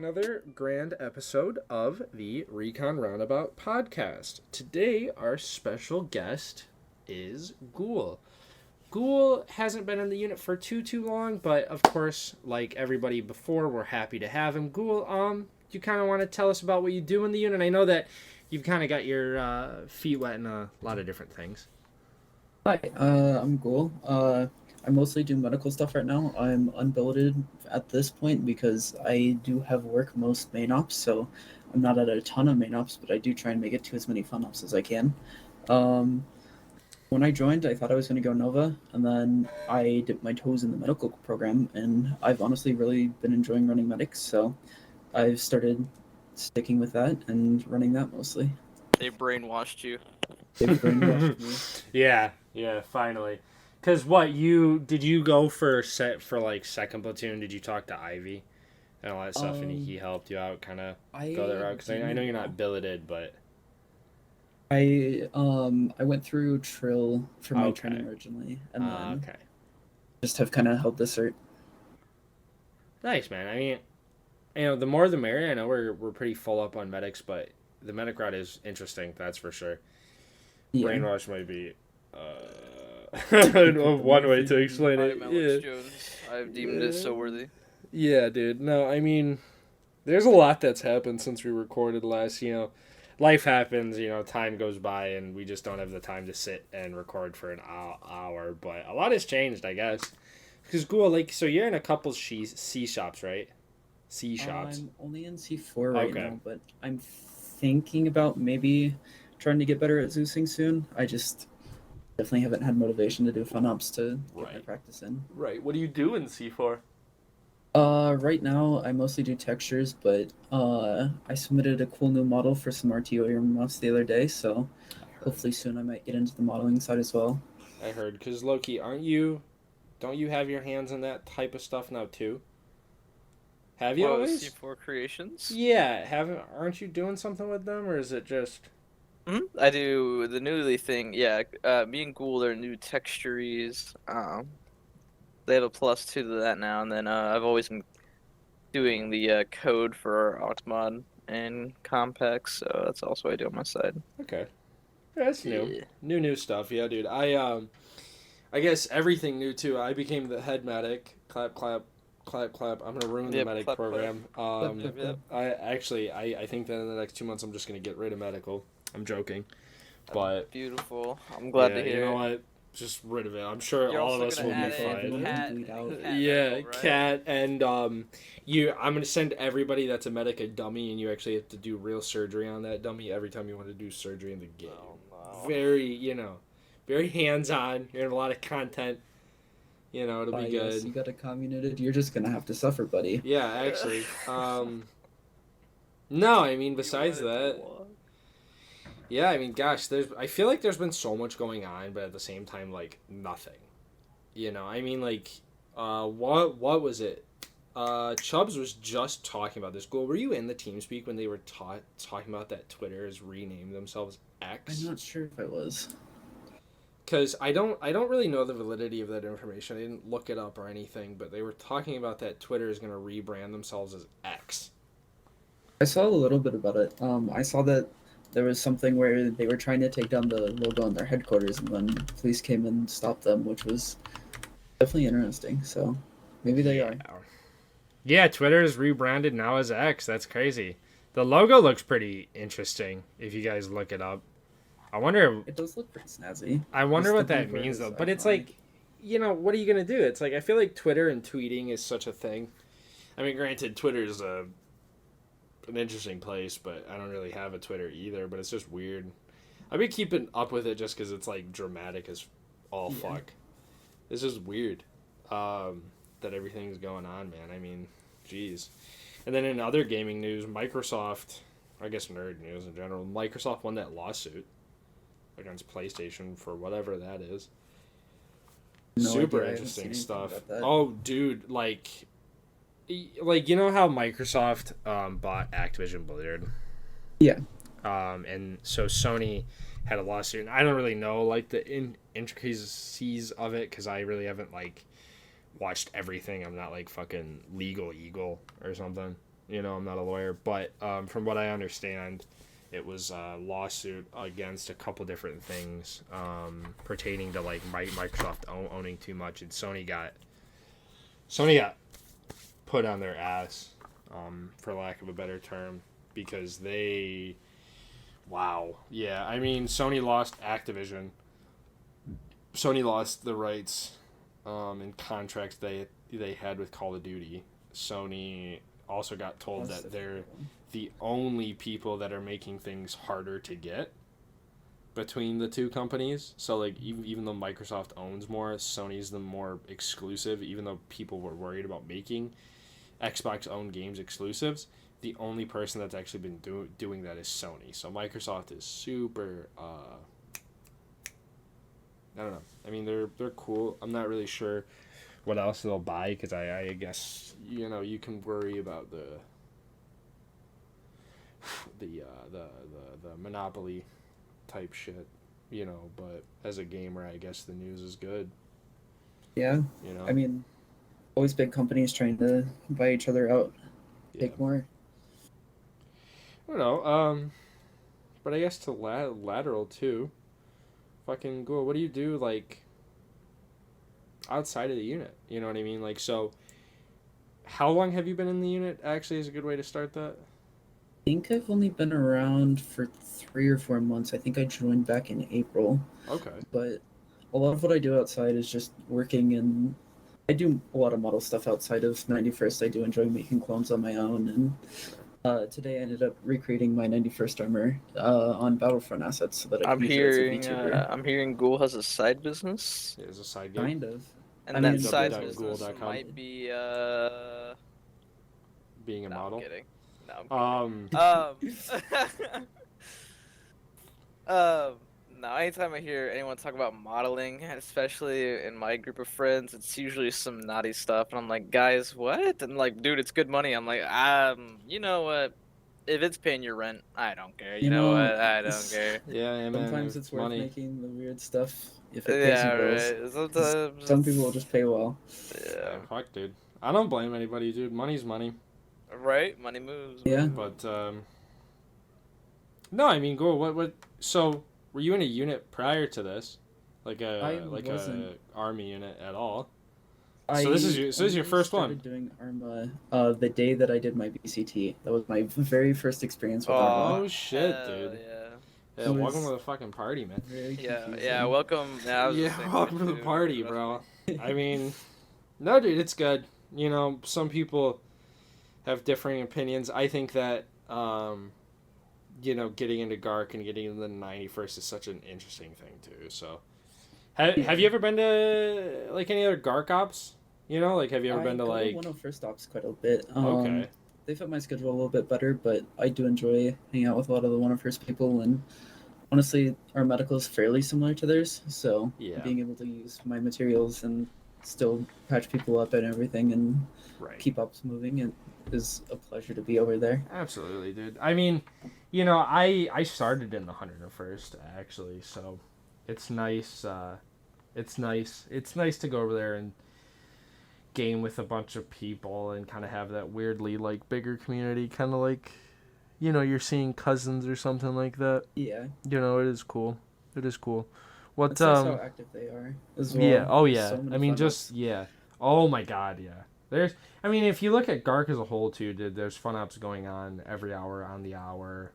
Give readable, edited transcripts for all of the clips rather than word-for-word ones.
another grand episode of the Recon Roundabout podcast. Today, our special guest is Ghoul. Ghoul hasn't been in the unit for too long, but of course, like everybody before, we're happy to have him. Ghoul, you kind of want to tell us about what you do in the unit? I know that you've kind of got your feet wet in a lot of different things. Hi, I'm Ghoul. I mostly do medical stuff right now. I'm unbilleted at this point because I do have work most main ops, so I'm not at a ton of main ops, but I do try and make it to as many fun ops as I can. Um, when I joined, I thought I was going to go Nova, and then I dipped my toes in the medical program, and I've honestly really been enjoying running medics, so I've started sticking with that and running that mostly. They brainwashed you. They've brainwashed me. Yeah, finally. Cause did you go for like second platoon? Did you talk to Ivy and all that stuff, and he helped you out, kind of go that route? Cause I know you're not billeted, but I went through Trill for my training originally, and then just have kind of held the cert. Nice, man. I mean, the more the merrier. I know we're pretty full up on medics, but the medic route is interesting. That's for sure. Yeah. Brainwash might be one way to explain it. Yeah. Jones. I've deemed it so worthy. Yeah, dude. No, I mean, there's a lot that's happened since we recorded last. Life happens. Time goes by, and we just don't have the time to sit and record for an hour. But a lot has changed, I guess. Because Ghoul, so you're in a couple C shops, right? C shops. I'm only in C4 right now, but I'm thinking about maybe trying to get better at Zeusing soon. I just definitely haven't had motivation to do fun ops to get my practice in. Right. What do you do in C4? Right now I mostly do textures, but I submitted a cool new model for some RTO earmuffs the other day, so hopefully soon I might get into the modeling side as well. I heard, because Loki, don't you have your hands in that type of stuff now too? Have you always? C4 Creations? Yeah, aren't you doing something with them, or is it just... I do the newly thing, yeah. Me and Ghoul are new texturies. They have a +2 to that now, and then I've always been doing the code for Octomod and Compex, so that's also what I do on my side. Okay, that's new. Yeah. New stuff, yeah, dude. I guess everything new too. I became the head medic. Clap. I'm gonna ruin the medic program. I think that in the next 2 months I'm just gonna get rid of medical. I'm joking, but beautiful. I'm glad to hear. You know what? Just rid of it. I'm sure all of us will be fine. Cat, and I'm gonna send everybody that's a medic a dummy, and you actually have to do real surgery on that dummy every time you want to do surgery in the game. Oh, no. Very hands-on. You're in a lot of content. It'll be good. Yes, you got a community. You're just gonna have to suffer, buddy. Yeah, actually. No, I mean, besides that. Yeah, I mean, gosh, I feel like there's been so much going on, but at the same time, nothing. I mean, what was it? Chubs was just talking about this. Ghoul, were you in the TeamSpeak when they were talking about that Twitter has renamed themselves X? I'm not sure if I was. Because I don't really know the validity of that information. I didn't look it up or anything, but they were talking about that Twitter is going to rebrand themselves as X. I saw a little bit about it. I saw that there was something where they were trying to take down the logo on their headquarters, and then police came and stopped them, which was definitely interesting. So maybe they are. Yeah, Twitter is rebranded now as X. That's crazy. The logo looks pretty interesting if you guys look it up. I wonder. It does look pretty snazzy. I wonder what that means, though. But it's what are you going to do? It's I feel like Twitter and tweeting is such a thing. I mean, granted, Twitter is an interesting place, but I don't really have a Twitter either, but it's just weird. I've been keeping up with it just because it's dramatic as all fuck. It's just weird that everything's going on, man. I mean, jeez. And then in other gaming news, Microsoft, I guess nerd news in general, Microsoft won that lawsuit against PlayStation for whatever that is. Super interesting stuff. Oh, dude, you know how Microsoft bought Activision Blizzard? Yeah. And so Sony had a lawsuit. And I don't really know the intricacies of it because I really haven't watched everything. I'm not fucking Legal Eagle or something. You know, I'm not a lawyer, but from what I understand, it was a lawsuit against a couple different things pertaining to like Microsoft owning too much, and Sony got put on their ass, for lack of a better term, because they, wow, yeah, I mean, Sony lost Activision. Sony lost the rights and contracts they had with Call of Duty. Sony also got told that they're the only people that are making things harder to get between the two companies. So like even though Microsoft owns more, Sony's the more exclusive. Even though people were worried about making Xbox owned games exclusives, the only person that's actually been doing that is Sony. So Microsoft is super I don't know. I mean, they're cool. I'm not really sure what else they'll buy, because I guess, you know, you can worry about the monopoly type shit, you know, but as a gamer, I guess the news is good. Yeah. You know? I mean, always big companies trying to buy each other out, take more. I don't know. But I guess to lateral too. Fucking Ghoul, what do you do like outside of the unit? You know what I mean? Like, so how long have you been in the unit? Actually, is a good way to start that. I think I've only been around for 3 or 4 months. I think I joined back in April. Okay. But a lot of what I do outside is just working, and I do a lot of model stuff outside of 91st. I do enjoy making clones on my own, and today I ended up recreating my 91st armor on Battlefront assets so that I can use it as a VTuber. I'm hearing Ghoul has a side business. Yeah, it's a side game. Kind of. And I that mean, side www.ghoul.com. business might be Being a model. I'm kidding. No, now anytime I hear anyone talk about modeling, especially in my group of friends, it's usually some naughty stuff, and I'm like, guys, what? And like, dude, it's good money. I'm like, you know what? If it's paying your rent, I don't care. You know what? I don't care. Yeah, man. Sometimes it's worth money. making the weird stuff if it pays you bills. Right. Sometimes Some people will just pay well. Yeah. Fuck, dude. I don't blame anybody, dude. Money's money. Right? Money moves. Yeah. But no, I mean, go. What? So, were you in a unit prior to this, like a army unit at all? So this is your first one. I started doing Arma the day that I did my BCT. That was my very first experience with Arma. Oh shit, dude. Yeah. Yeah, welcome to the fucking party, man. Yeah, welcome. Welcome to the party, bro. I mean, no, dude, it's good. You know, some people have differing opinions. I think that, you know, getting into Gark and getting into the 91st is such an interesting thing, too. So, have you ever been to, like, any other Gark ops? You know, like, have you ever been to, like... I go to 101st ops quite a bit. Okay. They fit my schedule a little bit better, but I do enjoy hanging out with a lot of the 101st people, and honestly, our medical is fairly similar to theirs, so being able to use my materials and still patch people up and everything and keep ops moving, it is a pleasure to be over there. Absolutely, dude. I mean, you know, I started in the 101st, actually, so it's nice. It's nice to go over there and game with a bunch of people and kind of have that weirdly, like, bigger community, kind of like, you know, you're seeing cousins or something like that. Yeah. You know, it is cool. It is cool. What, it's nice how active they are as well. Yeah, oh yeah. So I mean, just, yeah. Oh my god, yeah. I mean, if you look at Gark as a whole, too, dude, there's fun ops going on every hour on the hour.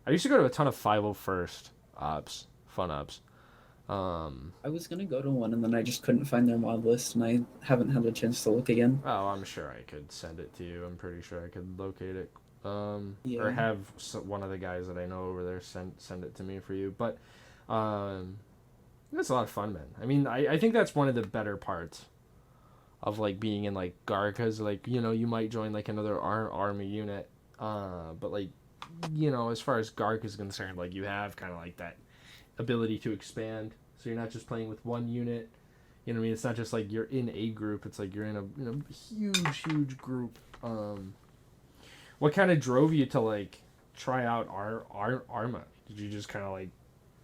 I used to go to a ton of 501st ops, fun ops. I was going to go to one, and then I just couldn't find their mod list, and I haven't had a chance to look again. Oh, I'm sure I could send it to you. I'm pretty sure I could locate it. Or have one of the guys that I know over there send it to me for you. But it's a lot of fun, man. I mean, I think that's one of the better parts of, like, being in, like, Gark, because, like, you know, you might join, like, another army unit, but, like, you know, as far as Gark is concerned, like, you have kind of, like, that ability to expand, so you're not just playing with one unit, you know what I mean? It's not just, like, you're in a group, it's, like, you're in a huge group. What kind of drove you to, like, try out Arma? Did you just kind of, like,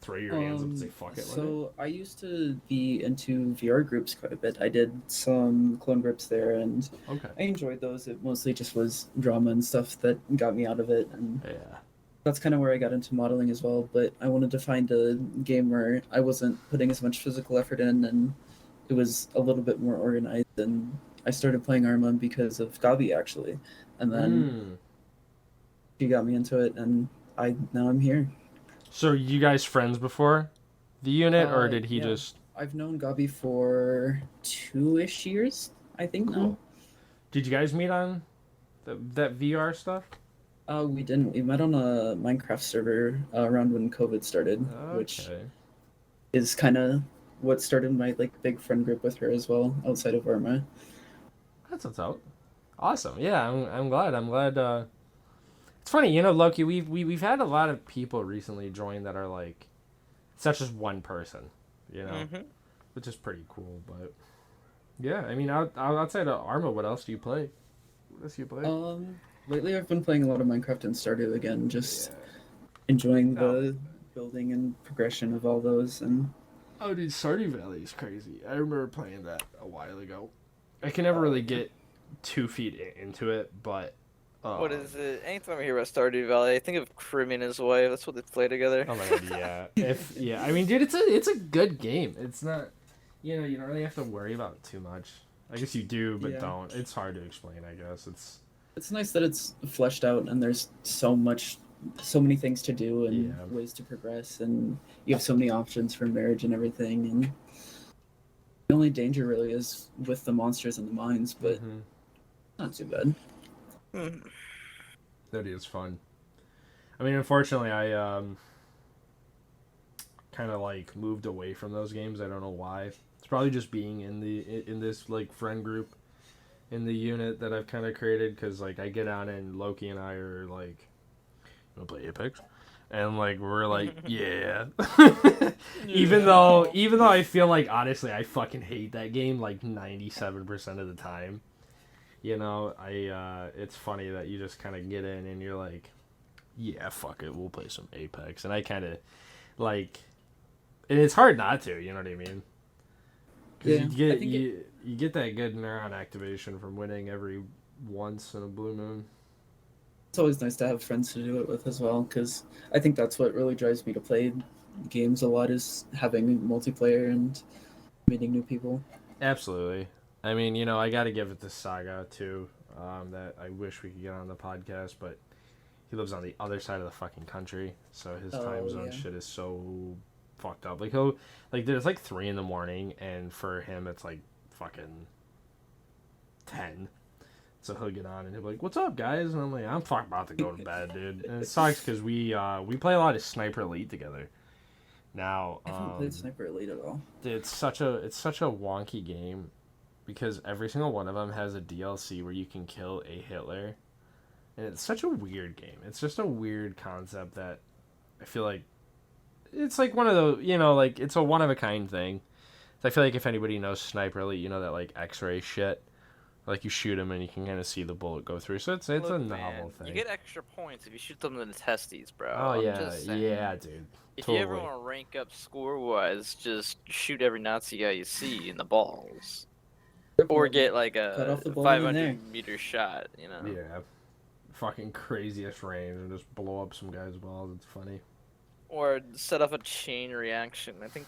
throw your hands up and say fuck it? So I used to be into VR groups quite a bit. I did some clone grips there, and I enjoyed those. It mostly just was drama and stuff that got me out of it, and that's kind of where I got into modeling as well. But I wanted to find a game where I wasn't putting as much physical effort in, and it was a little bit more organized. And I started playing Arma because of Gabi, actually, and then she got me into it, and now I'm here. So you guys friends before the unit, or did he just? I've known Gabi for 2-ish years, I think. Cool. Now. Did you guys meet on that VR stuff? We didn't. We met on a Minecraft server around when COVID started, which is kind of what started my big friend group with her as well, outside of Arma. That's what's out. Awesome. Yeah, I'm glad. It's funny, Loki. We've had a lot of people recently join that are like, it's not just one person, which is pretty cool. But yeah, I mean, outside of Arma, what else do you play? What else do you play? Lately I've been playing a lot of Minecraft and Stardew again, just enjoying the building and progression of all those. And oh, dude, Stardew Valley is crazy. I remember playing that a while ago. I can never really get 2 feet into it, but. What is it? Anytime I hear about Stardew Valley, I think of Caribbean and his wife. That's what they play together. Oh my god, yeah. I mean, dude, it's a good game. It's not, you don't really have to worry about it too much. I guess you do, but don't. It's hard to explain. I guess it's nice that it's fleshed out and there's so many things to do and ways to progress, and you have so many options for marriage and everything. And the only danger really is with the monsters and the mines, but not too bad. That is fun. I mean, unfortunately, I kind of moved away from those games. I don't know why. It's probably just being in this friend group in the unit that I've kind of created, because I get on and Loki and I are like, "You wanna play Apex?" And we're like, yeah. Even though I feel honestly I fucking hate that game 97% of the time. It's funny that you just kind of get in and you're like, yeah, fuck it, we'll play some Apex. And I kind of, and it's hard not to, you know what I mean? Because you get that good neuron activation from winning every once in a blue moon. It's always nice to have friends to do it with as well, because I think that's what really drives me to play games a lot, is having multiplayer and meeting new people. Absolutely. I mean, I got to give it to Saga, too, that I wish we could get on the podcast, but he lives on the other side of the fucking country, so his time zone shit is so fucked up. There's 3 in the morning, and for him, it's fucking 10. So he'll get on, and he'll be like, what's up, guys? And I'm like, I'm fucking about to go to bed, dude. And it sucks, because we play a lot of Sniper Elite together. Now, I haven't played Sniper Elite at all. Dude, it's such a wonky game. Because every single one of them has a DLC where you can kill a Hitler. And it's such a weird game. It's just a weird concept that I feel like it's one of those, it's a one-of-a-kind thing. I feel like if anybody knows Sniper Elite, that X-ray shit. You shoot them and you can kind of see the bullet go through. So it's a novel thing. You get extra points if you shoot them in the testes, bro. Oh, yeah, dude. If you ever want to rank up score-wise, just shoot every Nazi guy you see in the balls. Or get a 500-meter shot, Yeah. Fucking craziest range and just blow up some guy's balls. It's funny. Or set off a chain reaction. I think.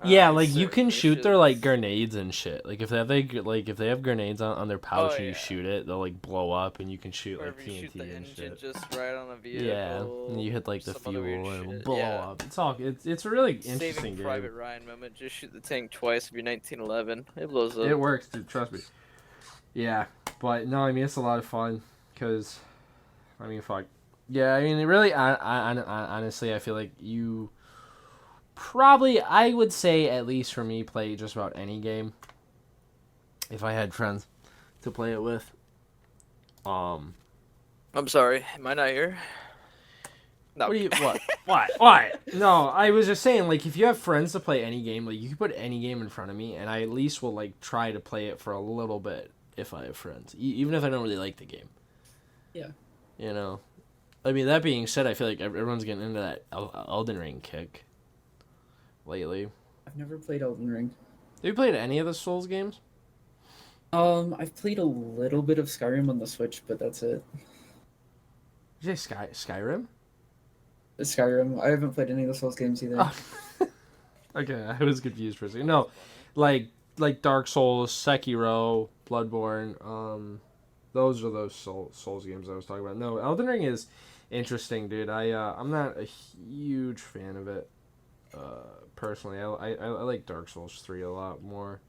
Yeah, you can shoot their grenades and shit. If they have grenades on their pouch and you shoot it, they'll blow up, and you can shoot or TNT you shoot the and engine shit. Just right on a vehicle. Yeah, and you hit the fuel and it'll blow up. It's a really interesting Saving game. Private Ryan moment. Just shoot the tank twice if you're 1911. It blows up. It works, dude. Trust me. Yeah, but no, I mean it's a lot of fun because, I mean, fuck. Yeah, I mean, it really, honestly, I feel like you probably, I would say, at least for me, play just about any game if I had friends to play it with. I'm sorry, am I not here? No. What? No, I was just saying, if you have friends to play any game, you can put any game in front of me, and I at least will, try to play it for a little bit if I have friends, even if I don't really like the game. Yeah. I mean, that being said, I feel like everyone's getting into that Elden Ring kick lately. I've never played Elden Ring. Have you played any of the Souls games? I've played a little bit of Skyrim on the Switch, but that's it. Did you say Skyrim? Skyrim. I haven't played any of the Souls games either. Oh. Okay, I was confused for a second. No, like Dark Souls, Sekiro, Bloodborne. Those are those Souls games I was talking about. No, Elden Ring is interesting, dude. I'm not a huge fan of it. Personally, I like Dark Souls 3 a lot more.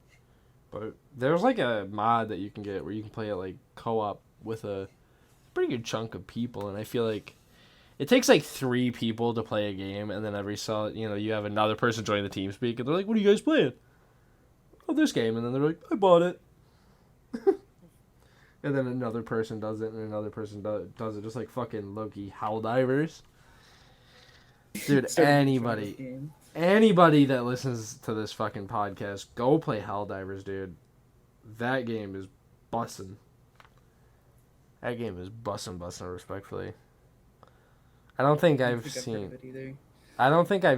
But there's like a mod that you can get where you can play it like co-op with a pretty good chunk of people, and I feel like it takes like 3 people to play a game, and then you have another person join the TeamSpeak, and they're like, "What are you guys playing?" "Oh, this game," and then they're like, "I bought it." And then another person does it, and another person does it, just like fucking Loki Helldivers. Dude, anybody that listens to this fucking podcast, go play Helldivers, dude. That game is bussin'. That game is bussin', respectfully. I don't think I've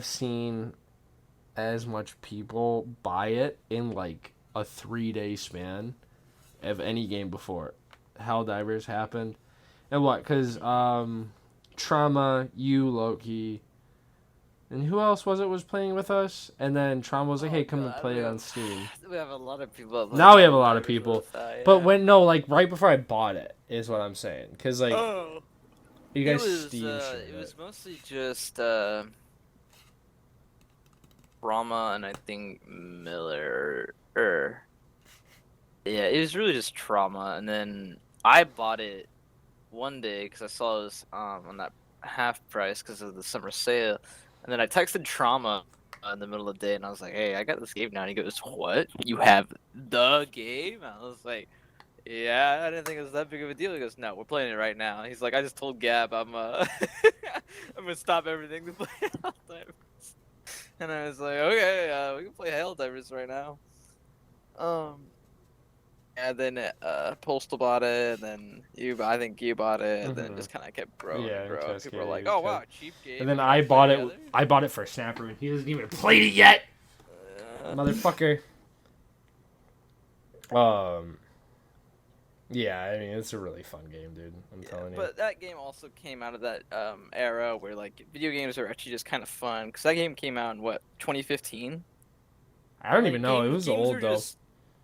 seen as much people buy it in like a 3-day span of any game before Helldivers happened. And what? Because Trauma, you, Loki, and who else was playing with us? And then Trauma was like, "Hey, come and play it on Steam." We have a lot of people. Now we have a lot of people. Yeah. But right before I bought it is what I'm saying. Because like, you guys Steam shit. It was mostly just Rama and I think Miller. Yeah, it was really just Trauma, and then I bought it one day because I saw it was on that half price because of the summer sale. And then I texted Trauma in the middle of the day, and I was like, "Hey, I got this game now." And he goes, "What? You have the game?" I was like, "Yeah, I didn't think it was that big of a deal." He goes, "No, we're playing it right now." He's like, "I just told Gab I'm I'm gonna stop everything to play Helldivers." And I was like, "Okay, we can play Helldivers right now." And then Postal bought it, and then I think you bought it, and then just kind of kept growing. People were like, "Oh wow, cheap game." And then I bought it. I bought it for Snapper, and he hasn't even played it yet, motherfucker. Yeah, I mean it's a really fun game, dude. I'm telling you. But that game also came out of that era where like video games are actually just kind of fun, because that game came out in what 2015. I don't even know. It was old though.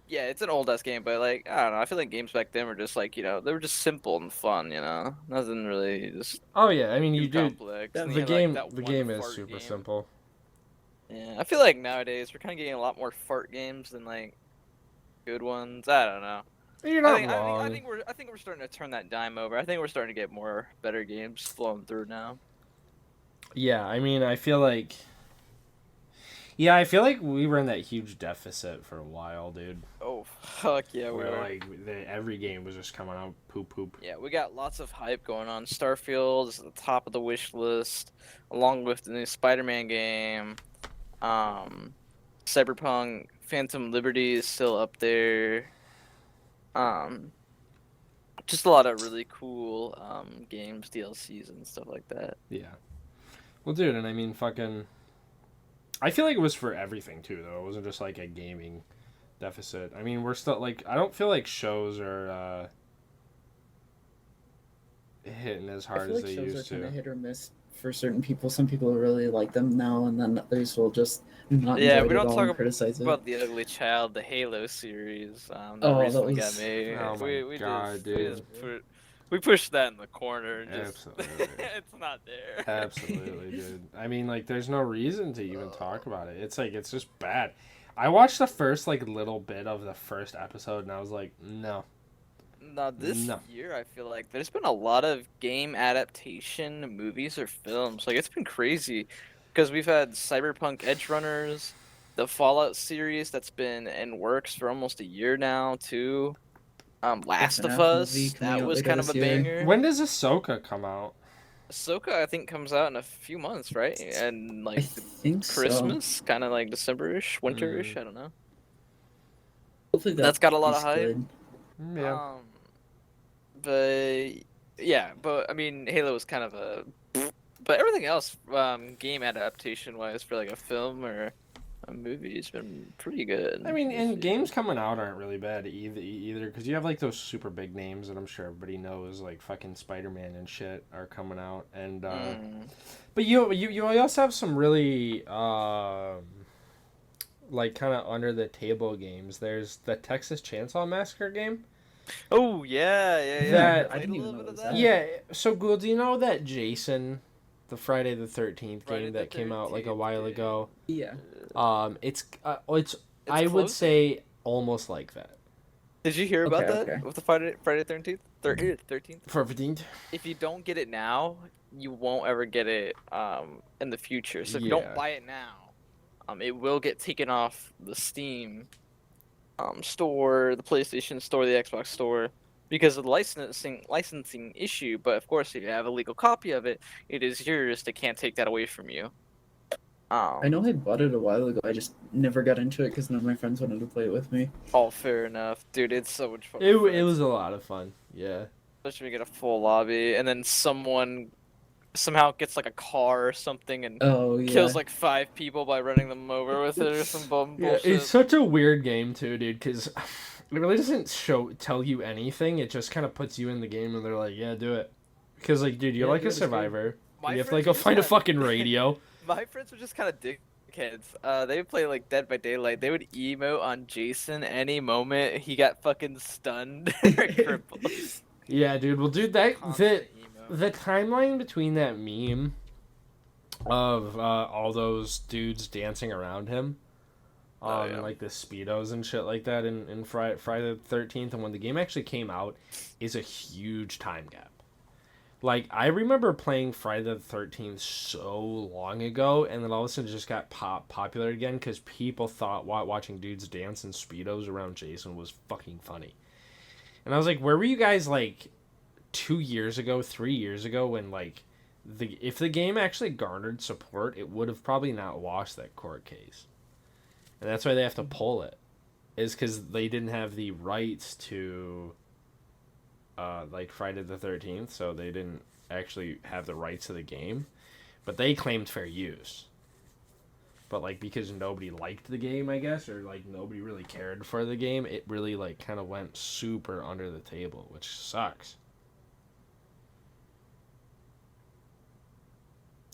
Yeah, it's an old ass game, but like I don't know. I feel like games back then were just like they were just simple and fun. Nothing really just. Oh yeah, I mean you do. Complex. The game is super simple. Yeah, I feel like nowadays we're kind of getting a lot more fart games than like good ones. I don't know. You're not wrong. I think we're starting to turn that dime over. I think we're starting to get more better games flowing through now. Yeah, I mean I feel like. Yeah, I feel like we were in that huge deficit for a while, dude. Oh, fuck yeah, we were. Like, every game was just coming out poop. Yeah, we got lots of hype going on. Starfield is at the top of the wish list, along with the new Spider-Man game. Cyberpunk Phantom Liberty is still up there. Just a lot of really cool games, DLCs, and stuff like that. Yeah. Well, dude, and I mean, fucking... I feel like it was for everything, too, though. It wasn't just, like, a gaming deficit. I mean, we're still, like... I don't feel like shows are hitting as hard as they used to. I feel like shows are kind of hit or miss for certain people. Some people really like them now, and then others will just not enjoy it at all and criticize it. About The Ugly Child, the Halo series. That was... got me. Oh, my God, dude. We pushed that in the corner. And Absolutely. It's not there. Absolutely, dude. I mean, like, there's no reason to even talk about it. It's, like, it's just bad. I watched the first, like, little bit of the first episode, and I was like, no. Now, this year, I feel like there's been a lot of game adaptation movies or films. Like, it's been crazy. Because we've had Cyberpunk Edgerunners, the Fallout series that's been in works for almost a year now, too. Last of Us, that was kind of a banger. When does Ahsoka come out? Ahsoka, I think, comes out in a few months, right? And like Christmas, kind of like December-ish, winter-ish. I don't know. Hopefully that's got a lot of hype. Yeah. But yeah, but I mean, Halo was kind of a. But everything else, game adaptation wise, for like a film or a movie, has been pretty good. I mean, this and year. games coming out aren't really bad either, because you have like those super big names that I'm sure everybody knows, like fucking Spider-Man and shit are coming out, and but you also have some really like kind of under the table games. There's the Texas Chainsaw Massacre game. Oh yeah. That I I played didn't a even little know bit it of was that. that. Yeah, so Ghoul, do you know that Jason, the Friday the 13th Friday game the that came out like a 13th while game. ago? Yeah. It's It's I would close. say almost like that. Did you hear Okay. about that Okay. with the Friday 13th? 13th? For 15th? If you don't get it now, you won't ever get it in the future. So if you don't Yeah. buy it now, it will get taken off the Steam store, the PlayStation store, the Xbox store because of the licensing issue. But of course, if you have a legal copy of it, it is yours. They can't take that away from you. I know I bought it a while ago. I just never got into it because none of my friends wanted to play it with me. All fair enough, dude. It's so much fun. It, with it friends. was a lot of fun. Yeah. Especially when you get a full lobby, and then someone somehow gets like a car or something and Oh yeah. kills like 5 people by running them over with it or some Yeah, bullshit. it's such a weird game too, dude, because it really doesn't tell you anything. It just kind of puts you in the game, and they're like, "Yeah, do it," because like, dude, you're Yeah, like do a it, it's good. survivor. My You have to friends like go were just find a kinda- fucking radio. My friends were just kind of dickheads. They would play like Dead by Daylight. They would emote on Jason any moment he got fucking stunned or crippled. Yeah, dude. Well, dude, that Constant emo. the timeline between that meme of all those dudes dancing around him, Oh, yeah. like the speedos and shit like that in Friday the 13th, and when the game actually came out, is a huge time gap. Like, I remember playing Friday the 13th so long ago, and then all of a sudden it just got popular again because people thought watching dudes dance in speedos around Jason was fucking funny. And I was like, where were you guys like 2 years ago, 3 years ago, when like if the game actually garnered support, it would have probably not lost that court case. And that's why they have to pull it, is because they didn't have the rights to like Friday the 13th, so they didn't actually have the rights to the game, but they claimed fair use. But like, because nobody liked the game, I guess, or like nobody really cared for the game, it really like kind of went super under the table, which sucks.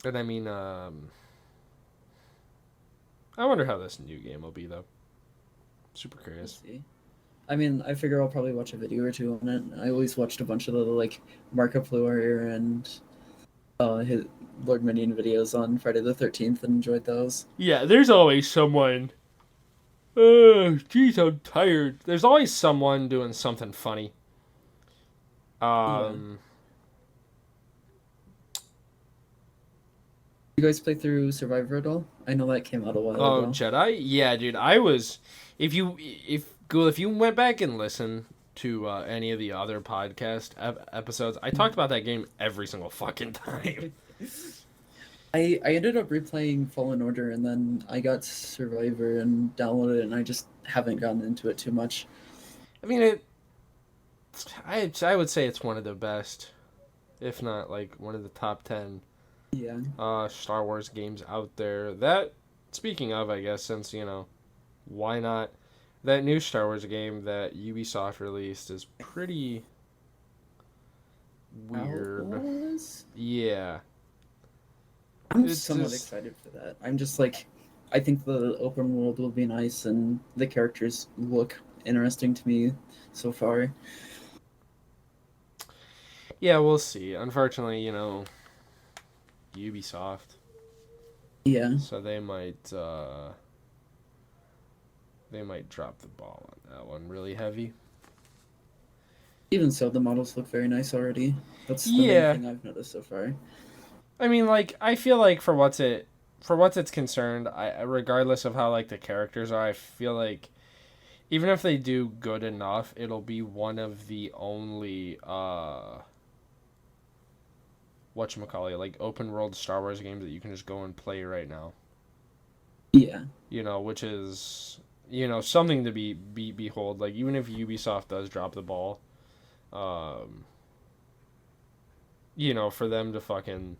And I mean, I wonder how this new game will be though. Super We'll curious. see. I mean, I figure I'll probably watch a video or two on it. I always watched a bunch of the like Markiplier and his Lord Minion videos on Friday the 13th and enjoyed those. Yeah, there's always someone. Geez, I'm tired. There's always someone doing something funny. You guys play through Survivor at all? I know that came out a while Oh, ago. Jedi? Yeah, dude. I was. If you went back and listened to any of the other podcast episodes, I talked about that game every single fucking time. I ended up replaying Fallen Order and then I got Survivor and downloaded it and I just haven't gotten into it too much. I mean, I would say it's one of the best, if not like one of the top 10 Yeah. Star Wars games out there. That, speaking of, I guess, since, why not? That new Star Wars game that Ubisoft released is pretty weird. Outlaws? Yeah. I'm It's somewhat just- excited for that. I'm just like, I think the open world will be nice and the characters look interesting to me so far. Yeah, we'll see. Unfortunately, Ubisoft. Yeah. So they might drop the ball on that one really heavy. Even so, the models look very nice already. That's the Yeah. main thing I've noticed so far. I mean, like, I feel like for what's it's concerned, regardless of how like the characters are, I feel like even if they do good enough, it'll be one of the only whatchamacallit, like open world Star Wars games that you can just go and play right now. Yeah. Which is something to behold. Like, even if Ubisoft does drop the ball, for them to fucking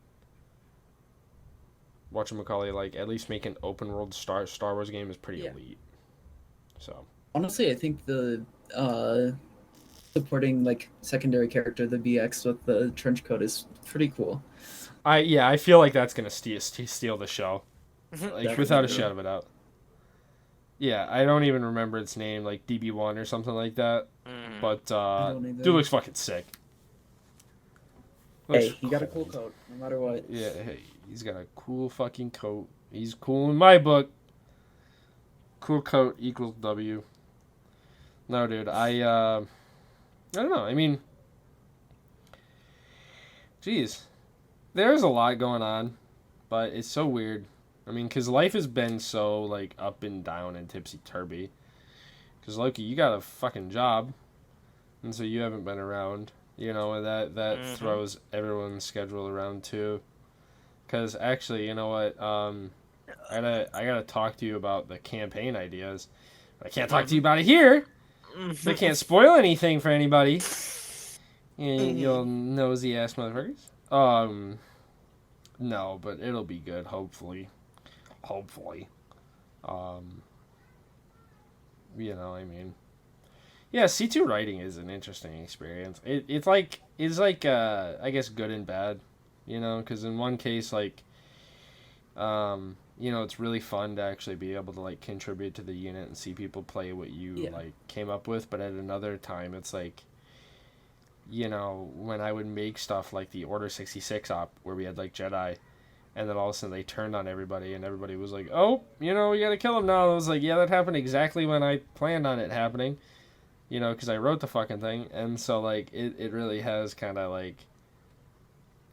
whatchamacallit, like, at least make an open world Star Wars game is pretty elite. So honestly, I think the supporting like secondary character, the BX with the trench coat, is pretty cool. I feel like that's gonna steal the show, like Definitely. without a shadow of a doubt. Yeah, I don't even remember its name, like DB1 or something like that. But dude looks fucking sick. Hey, he got a cool coat, no matter what. Yeah, hey, he's got a cool fucking coat. He's cool in my book. Cool coat equals W. No, dude, I don't know. I mean, geez, there's a lot going on, but it's so weird. I mean, because life has been so, like, up and down and tipsy-turvy. Because, Loki, you got a fucking job, and so you haven't been around, and that throws everyone's schedule around, too. Because, actually, you know what, I gotta talk to you about the campaign ideas. I can't talk to you about it here, so I can't spoil anything for anybody. You'll nosy-ass motherfuckers. No, but it'll be good, hopefully. I mean, yeah, C2 writing is an interesting experience. It's like I guess good and bad, because in one case, like, it's really fun to actually be able to, like, contribute to the unit and see people play what you like came up with, but at another time it's like, when I would make stuff like the Order 66 op where we had, like, Jedi, and then all of a sudden they turned on everybody, and everybody was like, oh, we gotta kill him now. And I was like, yeah, that happened exactly when I planned on it happening, because I wrote the fucking thing. And so, like, it really has kind of, like,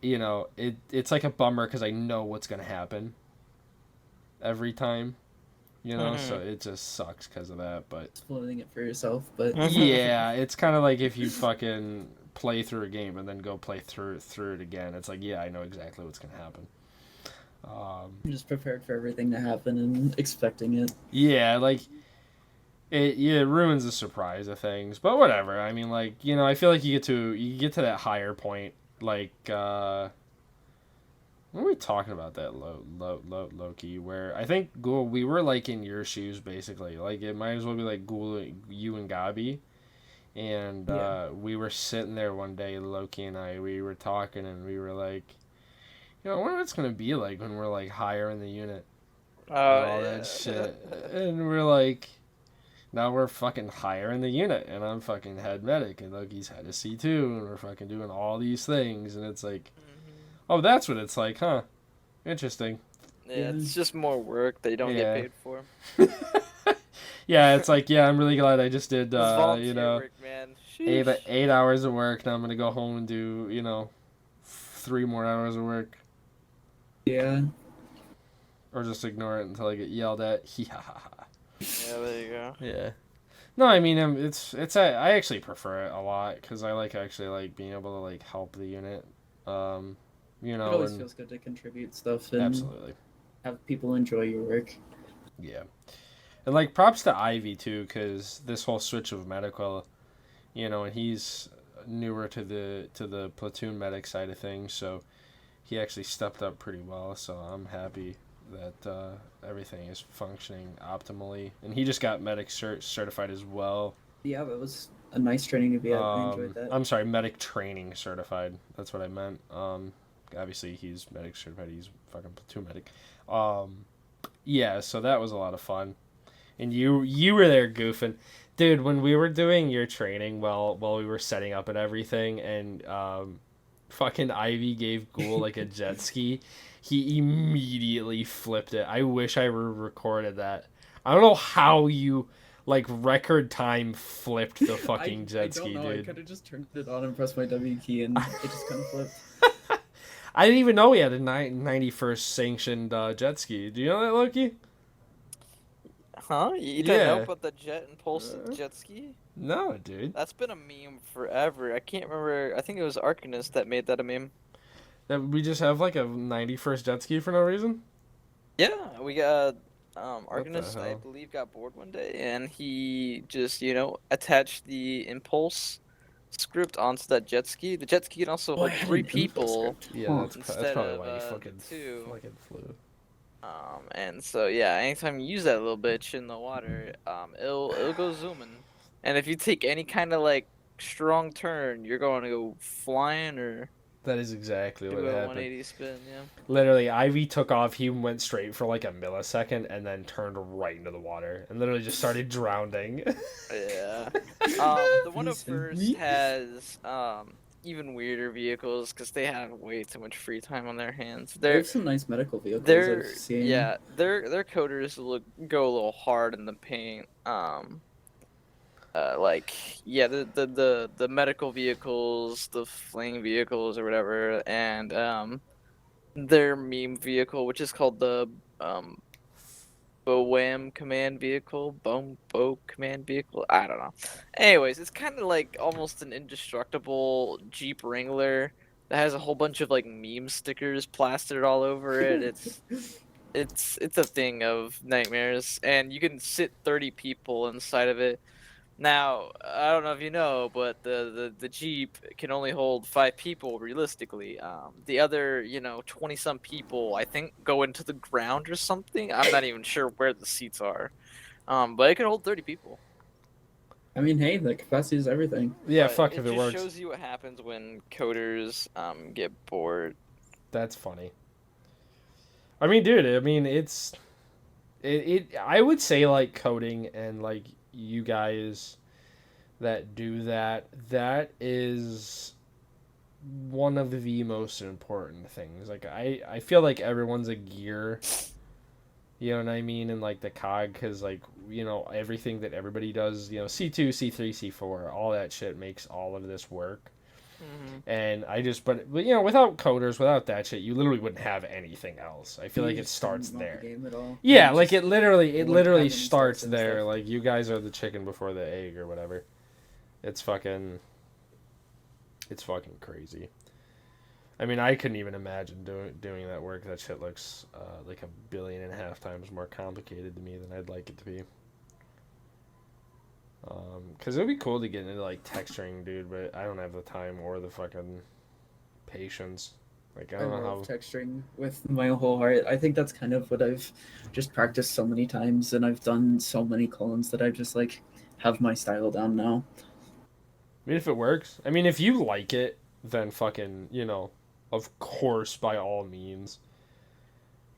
it's like a bummer because I know what's gonna happen every time, so it just sucks because of that. But spoiling it for yourself, but yeah, it's kind of like if you fucking play through a game and then go play through it again. It's like, yeah, I know exactly what's gonna happen. I'm just prepared for everything to happen and expecting it. Yeah, like it ruins the surprise of things, but whatever. I mean, like, I feel like you get to that higher point, like when are we talking about that Loki, where I think Ghoul, we were like in your shoes basically. Like, it might as well be like Ghoul, you and Gabi, and we were sitting there one day, Loki and I, we were talking and we were like, I wonder what it's gonna be like when we're, like, higher in the unit. All that shit. And we're like, now we're fucking higher in the unit, and I'm fucking head medic, and Loki's head of C2, and we're fucking doing all these things, and it's like, oh, that's what it's like, huh? Interesting. Yeah, it's just more work that you don't get paid for. Yeah, it's like, yeah, I'm really glad I just did, work, man. 8 hours of work, now I'm gonna go home and do, 3 more hours of work. Yeah. Or just ignore it until I get yelled at. Yeah, there you go. Yeah. No, I mean, I actually prefer it a lot because I actually like being able to, like, help the unit. It always feels good to contribute stuff and absolutely have people enjoy your work. Yeah, and, like, props to Ivy too, because this whole switch of medical, and he's newer to the platoon medic side of things, so he actually stepped up pretty well. So I'm happy that everything is functioning optimally, and he just got medic certified as well. Yeah, that was a nice training to be at. I enjoyed that. I'm sorry, medic training certified. That's what I meant. Obviously he's medic certified. He's fucking platoon medic. Yeah, so that was a lot of fun, and you were there goofing, dude, when we were doing your training while we were setting up and everything, and fucking Ivy gave Ghoul, like, a jet ski. He immediately flipped it. I wish I recorded that. I don't know how you, like, record time flipped the fucking jet ski, dude. I could have just turned it on and pressed my W key, and it just kind of flipped. I didn't even know we had a 91st sanctioned jet ski. Do you know that, Loki? Huh? You didn't know about the jet impulse jet ski? No, dude. That's been a meme forever. I can't remember. I think it was Arcanist that made that a meme. That we just have, like, a 91st jet ski for no reason? Yeah, we got Arcanist, I believe, got bored one day, and he just, attached the impulse script onto that jet ski. The jet ski can also hold 3 people. Yeah, that's Instead probably of why you fucking 2. flew. And so yeah, anytime you use that little bitch in the water, it'll go zooming. And if you take any kind of like strong turn, you're going to go flying or That is exactly what do a happened. 180 spin. Yeah. Literally, Ivy took off. He went straight for like a millisecond and then turned right into the water and literally just started drowning. Yeah. The 101st has even weirder vehicles because they have way too much free time on their hands. They have some nice medical vehicles I've seen. Yeah, their coders go a little hard in the paint. Like yeah, the medical vehicles, the flaying vehicles or whatever, and their meme vehicle, which is called the Boam command vehicle, Bo command vehicle. I don't know. Anyways, it's kind of like almost an indestructible Jeep Wrangler that has a whole bunch of like meme stickers plastered all over it. It's a thing of nightmares, and you can sit 30 people inside of it. Now, I don't know if you know, but the Jeep can only hold 5 people realistically. The other, 20-some people, I think, go into the ground or something. I'm not even sure where the seats are. But it can hold 30 people. I mean, hey, the capacity is everything. Yeah, But fuck if it just works. shows you what happens when coders get bored. That's funny. I mean, dude, I mean, I would say, like, coding and, like, you guys that do that is one of the most important things. Like, I feel like everyone's a gear, you know what I mean, and like the cog, because like, everything that everybody does, C2, C3, C4, all that shit makes all of this work. Mm-hmm. And but without coders, without that shit, you literally wouldn't have anything else. I feel like it starts there. Yeah, like it literally starts there. Like, you guys are the chicken before the egg or whatever. It's fucking crazy. I mean, I couldn't even imagine doing that work. That shit looks like 1.5 billion times more complicated to me than I'd like it to be. Because it would be cool to get into like texturing, dude, but I don't have the time or the fucking patience. Like, I don't know how texturing with my whole heart. I think that's kind of what I've just practiced so many times, and I've done so many clones that I just like have my style down now. I mean, if it works. I mean, if you like it, then fucking, of course, by all means.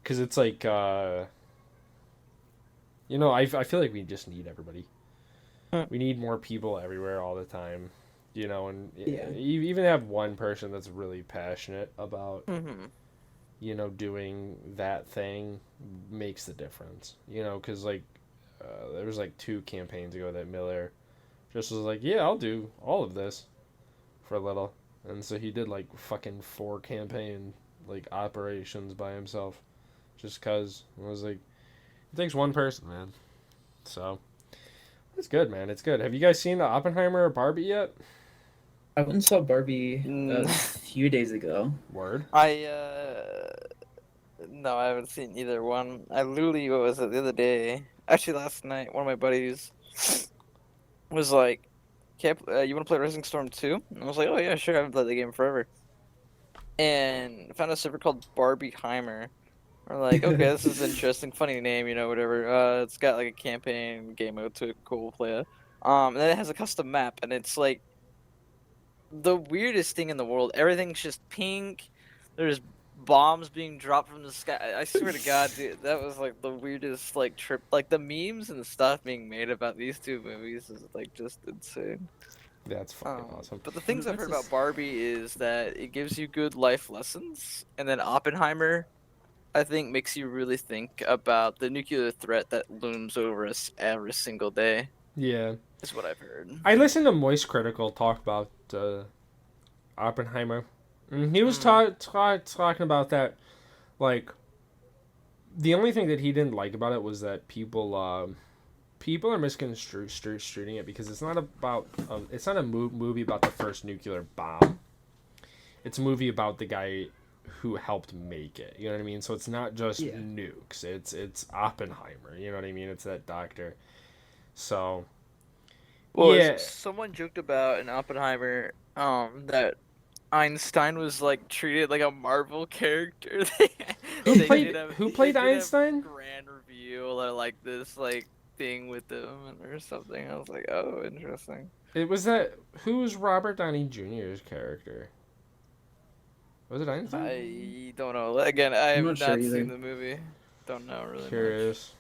Because it's like, I feel like we just need everybody. We need more people everywhere all the time, and you even have one person that's really passionate about, doing that thing makes the difference, because like, there was like 2 campaigns ago that Miller just was like, yeah, I'll do all of this for a little. And so he did like fucking 4 campaign like operations by himself, just cause I was like, it takes one person, man. So it's good, man. It's good. Have you guys seen the Oppenheimer or Barbie yet? I went and saw Barbie a few days ago. Word. No, I haven't seen either one. I literally, what was it, the other day? Actually, last night, one of my buddies was like, you want to play Rising Storm 2? And I was like, oh yeah, sure, I haven't played the game forever. And found a server called Barbieheimer. We're like, okay, this is interesting, funny name, whatever. It's got like a campaign game mode to it, cool, play it. And then it has a custom map, and it's like the weirdest thing in the world. Everything's just pink. There's bombs being dropped from the sky. I swear to God, dude, that was like the weirdest like trip. Like the memes and the stuff being made about these 2 movies is like just insane. That's fucking awesome. But the things I've heard about Barbie is that it gives you good life lessons, and then Oppenheimer, I think, makes you really think about the nuclear threat that looms over us every single day. Yeah. Is what I've heard. I listened to Moist Critical talk about Oppenheimer. And he was talking about that, like, the only thing that he didn't like about it was that people are misconstruing it, because it's not a movie about the first nuclear bomb. It's a movie about the guy who helped make it. You know what I mean? So it's not just nukes. It's Oppenheimer. You know what I mean? It's that doctor. So Well, Yeah, someone joked about in Oppenheimer, that Einstein was like treated like a Marvel character. who They played did have who they played did have Einstein? grand reveal or like this like thing with them or something. I was like, oh, interesting. It was that who was Robert Downey Jr.'s character? Was it Einstein? I don't know. Again, I I'm have not sure not seen either. the movie. Don't know really much. Curious.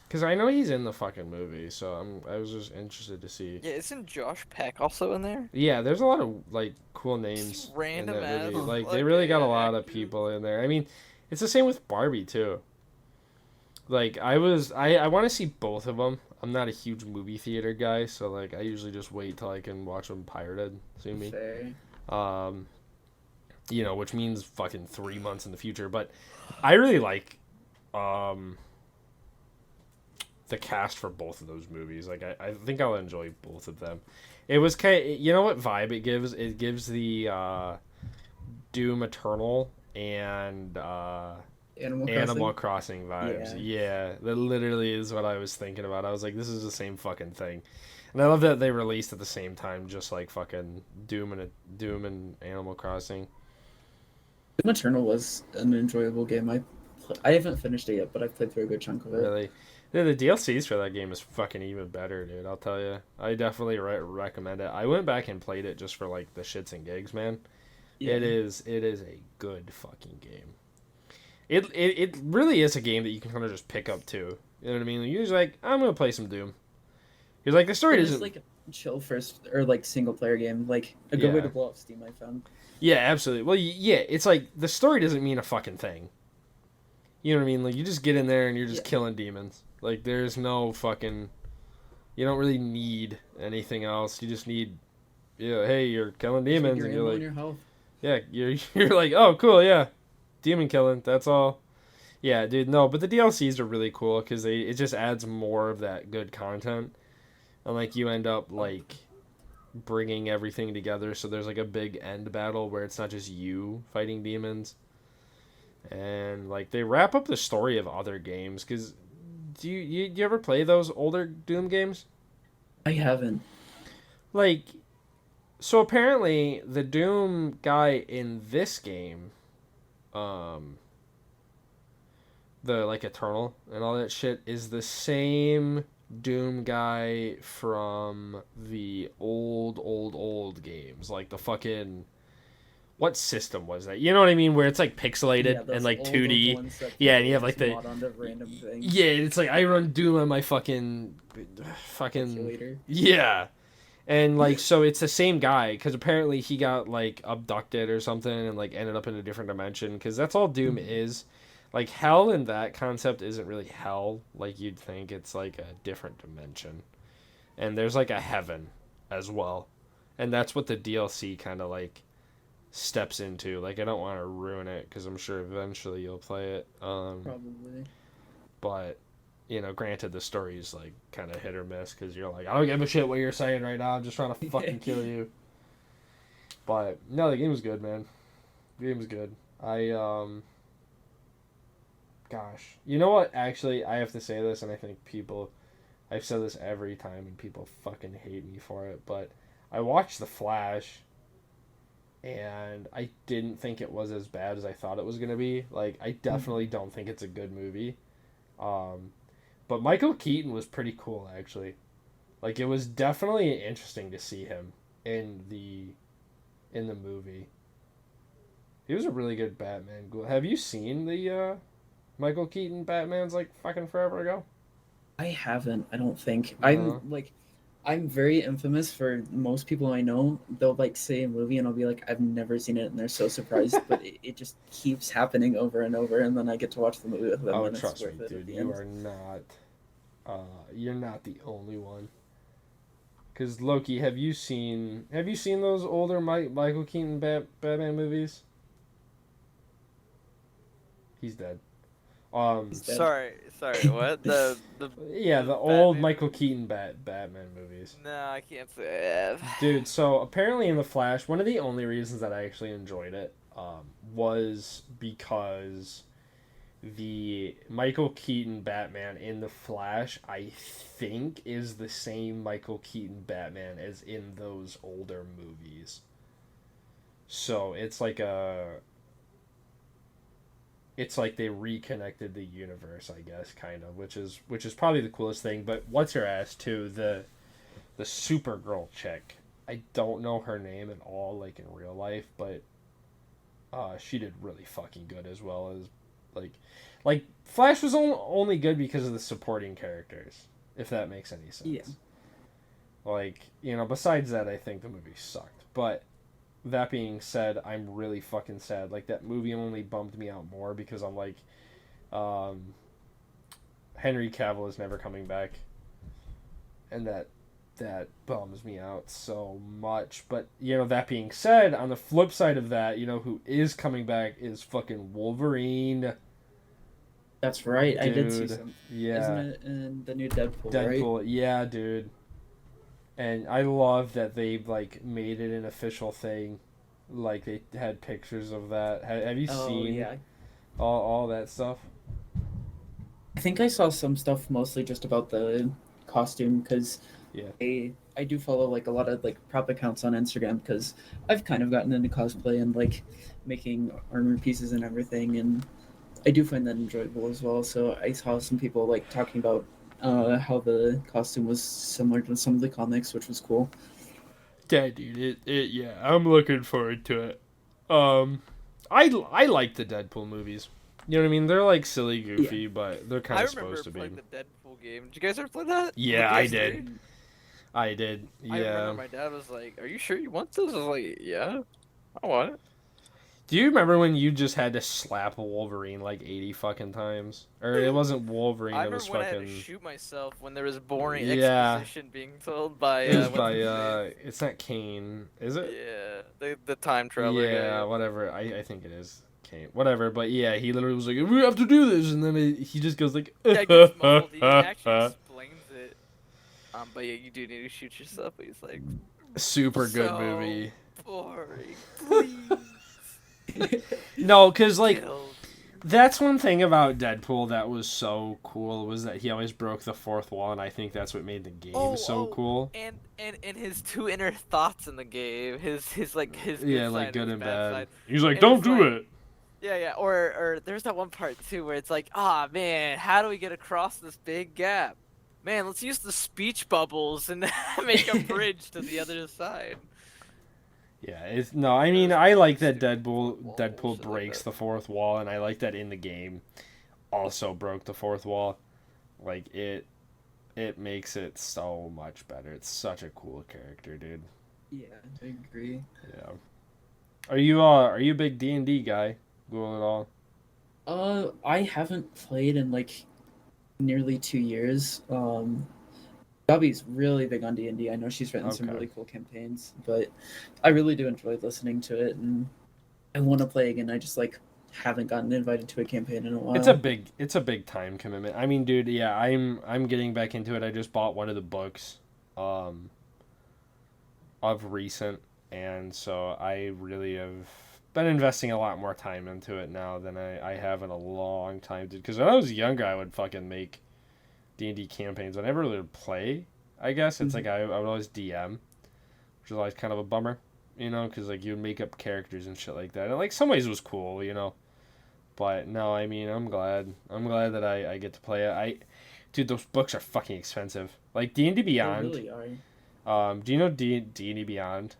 Because I know he's in the fucking movie, so I was just interested to see. Yeah, isn't Josh Peck also in there? Yeah, there's a lot of like cool Just names in random that ass movie. Like they like really got a lot of actors. people in there. I mean, it's the same with Barbie too. Like I want to see both of them. I'm not a huge movie theater guy, so like I usually just wait till I can watch them pirated. See me? Fair. Um, which means fucking 3 months in the future. But I really like um the cast for both of those movies. Like I think I'll enjoy both of them. It was you know what vibe it gives? It gives the Doom Eternal and Animal Crossing. Crossing vibes. Yeah, that literally is what I was thinking about. I was like, this is the same fucking thing. And I love that they released at the same time, just like fucking Doom and Animal Crossing. Doom Eternal was an enjoyable game. I haven't finished it yet, but I've played through a good chunk of it. Really. Yeah, the DLCs for that game is fucking even better, dude. I'll tell you. I definitely recommend it. I went back and played it just for like the shits and gigs, man. Yeah. It is a good fucking game. It really is a game that you can kind of just pick up too. You know what I mean? You're just like, I'm gonna play some Doom. Because like the story It's doesn't. like a chill first or like single player game. Like a good way Yeah. to blow up Steam. I found. Yeah, absolutely. Well, yeah, it's like the story doesn't mean a fucking thing. You know what I mean? Like you just get in there and you're just killing demons. Like there's no fucking. You don't really need anything else. You just need. Hey, you're killing demons, and you're like, your health. yeah, you're like, oh, cool, yeah, demon killing. That's all. Yeah, dude. No, but the DLCs are really cool because it just adds more of that good content, and like you end up like bringing everything together. So there's like a big end battle where it's not just you fighting demons, and like they wrap up the story of other games. Because do you ever play those older Doom games? I haven't. Like, so apparently the Doom guy in this game, the like Eternal and all that shit is the same Doom guy from the old games, like the fucking what system was that? You know what I mean? Where it's like pixelated and like 2D. Yeah, and you have like the random things. yeah, it's like I run Doom on my fucking Calculator. yeah. And like so it's the same guy because apparently he got like abducted or something and like ended up in a different dimension because that's all Doom is. Like hell in that concept isn't really hell like you'd think. It's like a different dimension. And there's like a heaven as well. And that's what the DLC kind of like steps into. Like I don't want to ruin it because I'm sure eventually you'll play it. Probably. But granted the story is like kind of hit or miss because you're like, I don't give a shit what you're saying right now. I'm just trying to fucking kill you. But no, the game was good, man. The game was good. Gosh, you know what? Actually, I have to say this, and I think I've said this every time, and people fucking hate me for it. But I watched The Flash, and I didn't think it was as bad as I thought it was gonna be. Like, I definitely don't think it's a good movie. But Michael Keaton was pretty cool, actually. Like, it was definitely interesting to see him in the movie. He was a really good Batman. Have you seen the Michael Keaton Batman's like fucking forever ago? I haven't. I don't think. Uh-huh. I'm very infamous for most people I know. They'll like say a movie and I'll be like, I've never seen it, and they're so surprised. But it just keeps happening over and over, and then I get to watch the movie with them. Oh, and trust it's me, worth it dude. at the You end. are not. You're not the only one. Because Loki, have you seen those older Michael Keaton Batman movies? He's dead. He's dead. Sorry, what? The Yeah, the old Michael Keaton Batman movies. No, I can't say I have. Dude, so apparently in The Flash, one of the only reasons that I actually enjoyed it was because the Michael Keaton Batman in The Flash, I think, is the same Michael Keaton Batman as in those older movies. So it's like they reconnected the universe, I guess, kind of, which is probably the coolest thing. But what's her ass too, the Supergirl chick. I don't know her name at all, like in real life, but she did really fucking good as well as like Flash was only good because of the supporting characters, if that makes any sense. Yeah. Like, besides that, I think the movie sucked. But that being said, I'm really fucking sad. Like, that movie only bummed me out more because I'm like, Henry Cavill is never coming back, and that bums me out so much. But that being said, on the flip side of that, who is coming back is fucking Wolverine. That's right. Dude, I did see some. Yeah. Isn't it in the new Deadpool, right? Yeah, dude. And I love that they like made it an official thing. Like they had pictures of that. Have you seen yeah. all that stuff? I think I saw some stuff mostly just about the costume because yeah, I do follow like a lot of like prop accounts on Instagram because I've kind of gotten into cosplay and like making armor pieces and everything, and I do find that enjoyable as well. So I saw some people like talking about how the costume was similar to some of the comics, which was cool. Yeah, dude. Yeah, I'm looking forward to it. I like the Deadpool movies. You know what I mean? They're like silly, goofy, but they're kind of supposed to be. I remember playing the Deadpool game. Did you guys ever play that? Yeah, I did. Yeah. I remember my dad was like, "Are you sure you want this?" I was like, "Yeah, I want it." Do you remember when you just had to slap a Wolverine like 80 fucking times? Or it wasn't Wolverine, I it was remember fucking... when I had to shoot myself when there was boring Yeah. exposition being told by... It was by, it's not Kane, is it? Yeah, the time traveler guy. Yeah, whatever. I think it is Kane. Whatever, but yeah, he literally was like, we have to do this, and then he just goes like... Yeah, it gets muffled. He actually explains it. But yeah, you do need to shoot yourself, but he's like... Super good so movie. Boring, please. No, because like that's one thing about Deadpool that was so cool was that he always broke the fourth wall, and I think that's what made the game so cool. And his two inner thoughts in the game, his good yeah, side like good and bad. side. He's like, don't do it. Yeah. Or there's that one part too where it's like, man, how do we get across this big gap? Man, let's use the speech bubbles and make a bridge to the other side. Yeah, I mean, I like that Deadpool breaks the fourth wall, and I like that in the game also broke the fourth wall. Like, it makes it so much better. It's such a cool character, dude. Yeah, I agree. Yeah. Are you a big D&D guy? Ghoul at all? I haven't played in like nearly 2 years. Gabby's really big on D&D. I know she's written some really cool campaigns, but I really do enjoy listening to it, and I want to play again. I just like haven't gotten invited to a campaign in a while. It's a big time commitment. I mean, dude, yeah, I'm getting back into it. I just bought one of the books of recent, and so I really have been investing a lot more time into it now than I have in a long time, dude. Because when I was younger, I would fucking make D&D campaigns. I never really play, I guess. It's like I would always DM, which is always kind of a bummer, because like you would make up characters and shit like that. And like some ways it was cool, But no, I mean, I'm glad that I get to play it. Dude, those books are fucking expensive. Like D&D Beyond. They really are. Do you know D&D Beyond?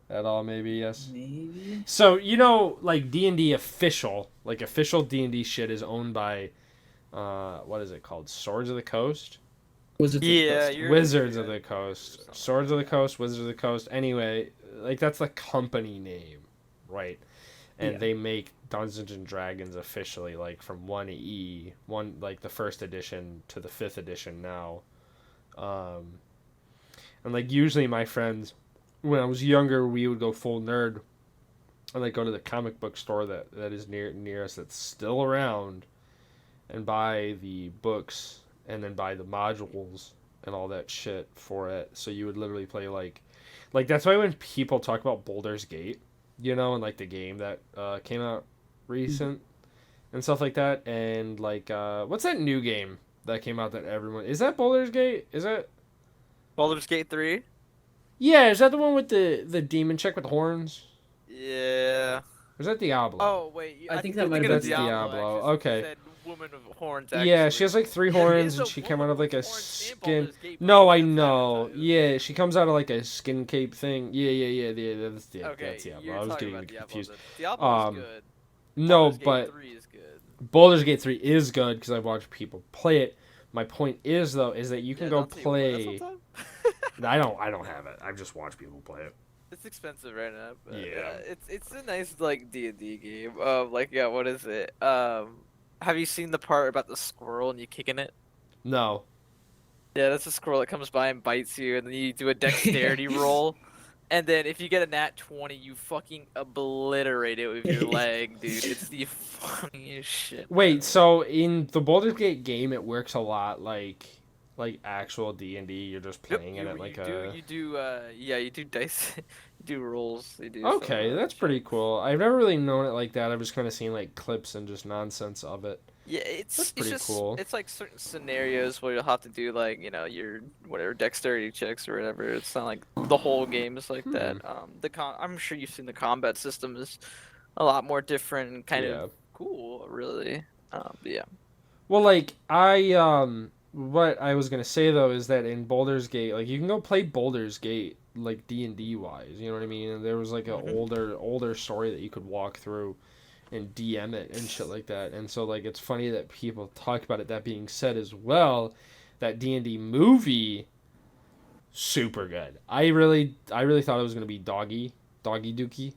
At all, maybe, yes. Maybe. So like D&D official D&D shit is owned by. What is it called? Swords of the Coast? Wizards of the Coast. Wizards of the Coast. Swords of the Coast, Wizards of the Coast. Anyway, like that's the company name, right? And they make Dungeons and Dragons officially, like from 1E, like the first edition to the 5th edition now. And like usually my friends, when I was younger, we would go full nerd and like go to the comic book store that is near us that's still around, and buy the books and then buy the modules and all that shit for it. So you would literally play like that's why when people talk about Baldur's Gate, and like the game that came out recent, and stuff like that. And like, what's that new game that came out that everyone is that Baldur's Gate? Is that Baldur's Gate 3? yeah? Is that the one with the demon chick with the horns? Yeah. Or is that Diablo? Oh wait, I I think think that you're might thinking have of been Diablo. Diablo. Actually, Okay. said woman of horns. Yeah, Actually. she has like 3 Yeah, there horns is and a she came out woman of like a with horns in skin. Baldur's Gate, but No, I that's know. advertised. Yeah, she comes out of like a skin cape thing. Yeah. Okay, That's Diablo. you're I was talking getting about Diablo. confused. Then. Diablo's Um, good. No, Baldur's Gate but 3 is good. Baldur's Gate 3 is good because I've watched people play it. My point is though is that you can go Dante, you wanna play. sometime? I don't have it. I've just watched people play it. It's expensive right now. But Yeah. it's a nice like D&D game. Like yeah, what is it? Have you seen the part about the squirrel and you kicking it? No. Yeah, that's a squirrel that comes by and bites you, and then you do a dexterity roll, and then if you get a nat 20, you fucking obliterate it with your leg, dude. It's the funniest shit. Wait, ever. so in the Baldur's Gate game, it works a lot like actual D&D. You're just Yep, playing it at like you do dice, you do rolls. You do Okay, some, that's pretty checks. cool. I've never really known it like that. I've just kind of seen like clips and just nonsense of it. Yeah, That's it's pretty just cool. it's like certain scenarios where you'll have to do like your whatever dexterity checks or whatever. It's not like the whole game is like that. I'm sure you've seen the combat system is a lot more different and kind Yeah. of cool, really. Yeah. Well, like what I was gonna say though is that in Baldur's Gate, like you can go play Baldur's Gate like D&D wise. You know what I mean? And there was like an older story that you could walk through and DM it and shit like that. And so like it's funny that people talk about it. That being said, as well, that D&D movie, super good. I really thought it was gonna be Doggy Dookie.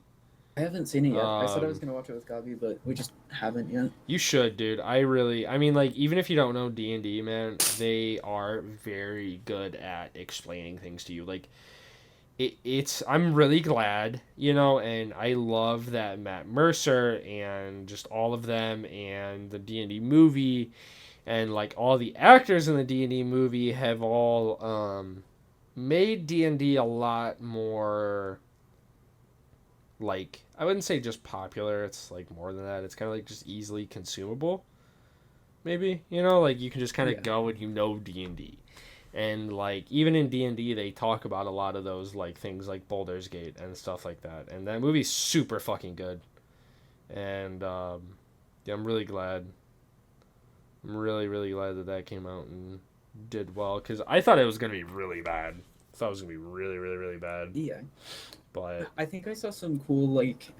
I haven't seen it yet. I said I was Um, gonna watch it with Gabi, but we just haven't yet. You should, dude. I mean, like, even if you don't know D&D, man, they are very good at explaining things to you. Like, I'm really glad, and I love that Matt Mercer and just all of them and the D&D movie and, like, all the actors in the D&D movie have all, made D&D a lot more, like, I wouldn't say just popular. It's like more than that. It's kind of like just easily consumable. Maybe, like you can just kind of Yeah. go and D&D. And like even in D&D they talk about a lot of those like things like Baldur's Gate and stuff like that. And that movie's super fucking good. And yeah, I'm really glad. I'm really glad that came out and did well cuz I thought it was going to be really bad. I thought it was going to be really bad. Yeah. But I think I saw some cool like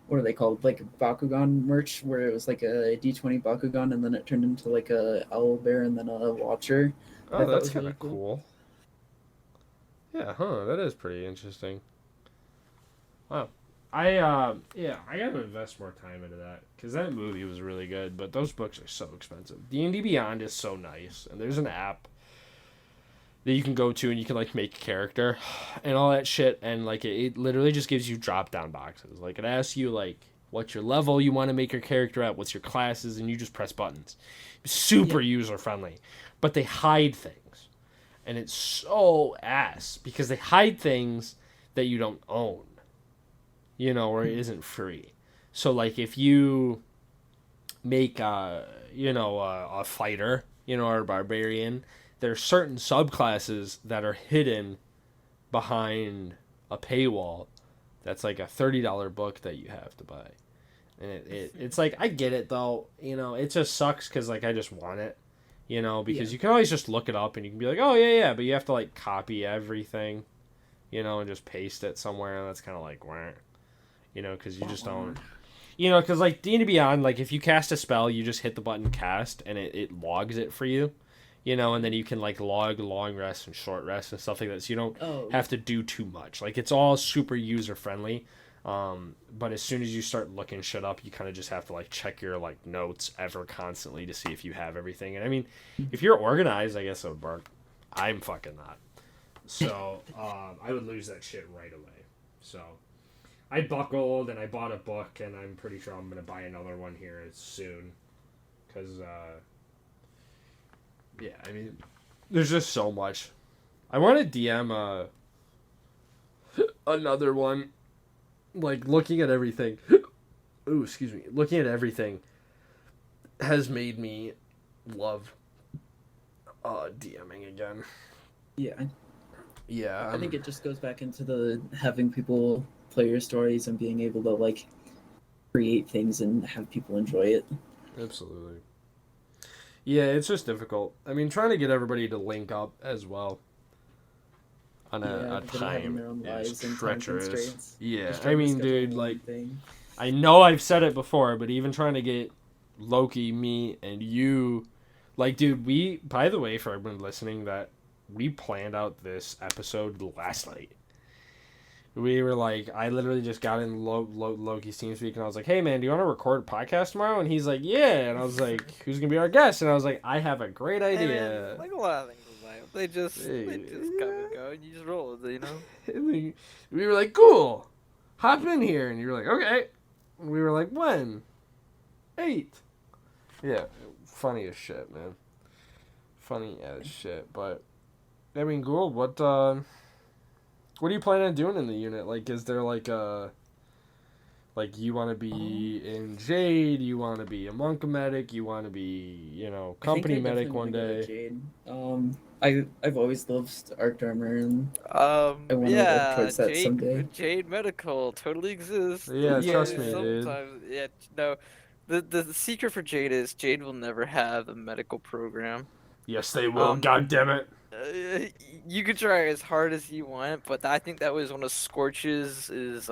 what are they called? Like Bakugan merch where it was like a D20 Bakugan and then it turned into like a owl bear and then a watcher. I oh, thought that's was kind really of cool. Yeah, that is pretty interesting. Wow. I gotta invest more time into that because that movie was really good, but those books are so expensive. D&D Beyond is so nice, and there's an app that you can go to and you can like make a character and all that shit, and like it literally just gives you drop down boxes. Like it asks you like what's your level you want to make your character at, what's your classes, and you just press buttons. Super user friendly, but they hide things, and it's so ass because they hide things that you don't own, or it isn't free. So like if you make a fighter, or a barbarian, there are certain subclasses that are hidden behind a paywall that's like a $30 book that you have to buy. And it's like, I get it though, it just sucks because like I just want it, because you can always just look it up and you can be like, oh yeah, but you have to like copy everything, and just paste it somewhere, and that's kind of like, wah, because you just don't, because like D&D Beyond, like if you cast a spell, you just hit the button cast and it logs it for you. And then you can like log long rests and short rests and stuff like that, so you don't have to do too much. Like it's all super user friendly, but as soon as you start looking shit up, you kind of just have to like check your like notes ever constantly to see if you have everything. And I mean, if you're organized, I guess it would work. I'm fucking not, so I would lose that shit right away. So I buckled and I bought a book, and I'm pretty sure I'm gonna buy another one here soon, because yeah, I mean, there's just so much. I want to DM another one, like looking at everything. Ooh, excuse me. Looking at everything, has made me love DMing again. Yeah, Yeah, I think it just goes back into the having people play your stories and being able to like create things and have people enjoy it. absolutely. Yeah, it's just difficult. I mean, trying to get everybody to link up as well on Yeah, a everybody having time their own is lives and time treacherous. constraints. Yeah, Just I trying to mean, schedule dude, one like, thing. I know I've said it before, but even trying to get Loki, me, and you, like, dude, by the way, for everyone listening, that we planned out this episode last night. We were like, I literally just got in Loki's TeamSpeak, and I was like, hey, man, do you want to record a podcast tomorrow? And he's like, yeah. And I was like, who's going to be our guest? And I was like, I have a great Hey, idea. man, like a lot of things in life, they just come and go, and you just roll with it, you know. And we were like, cool, hop in here. And you were like, okay. And we were like, when? 8. Yeah, funny as shit, man. Funny as shit. But I mean, Ghoul, what are you planning on doing in the unit? Like, is there like you want to be in Jade? You want to be a monk medic? You want to be, company medic one day? Jade. I've always loved Arc Armor, and I want to work Yeah, towards that someday. Jade Medical totally exists. Yeah, trust me, dude. Sometimes, yeah, no. The secret for Jade is Jade will never have a medical program. Yes, they will. God damn it. You could try as hard as you want, but I think that was one of Scorch's his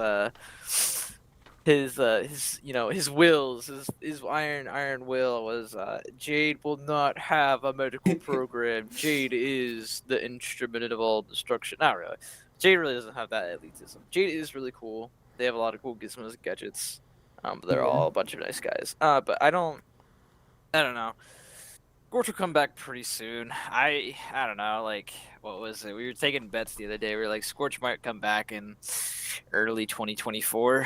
wills, his iron will was Jade will not have a medical program. Jade is the instrument of all destruction. Not really. Jade really doesn't have that elitism. Jade is really cool. They have a lot of cool gizmos, gadgets. But they're all a bunch of nice guys. But I don't know. Scorch will come back pretty soon. I don't know, like, what was it? We were taking bets the other day. We were like, Scorch might come back in early 2024.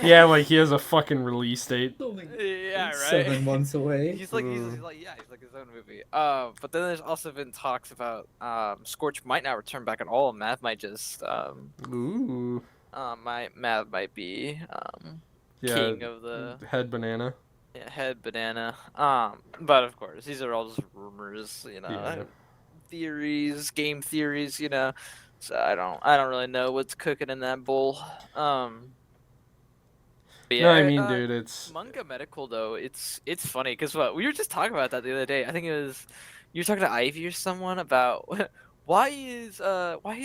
Yeah, like he has a fucking release date. Yeah, right. 7 months away. He's like his own movie. But then there's also been talks about Scorch might not return back at all. Mav might just Ooh. Mav might be Yeah, king of the head banana. Yeah, head banana. But of course, these are all just rumors, Yeah. theories, game theories, So I don't really know what's cooking in that bowl. But yeah, No, I mean, dude, it's Manga Medical though. It's funny because we were just talking about that the other day. I think it was you were talking to Ivy or someone about why is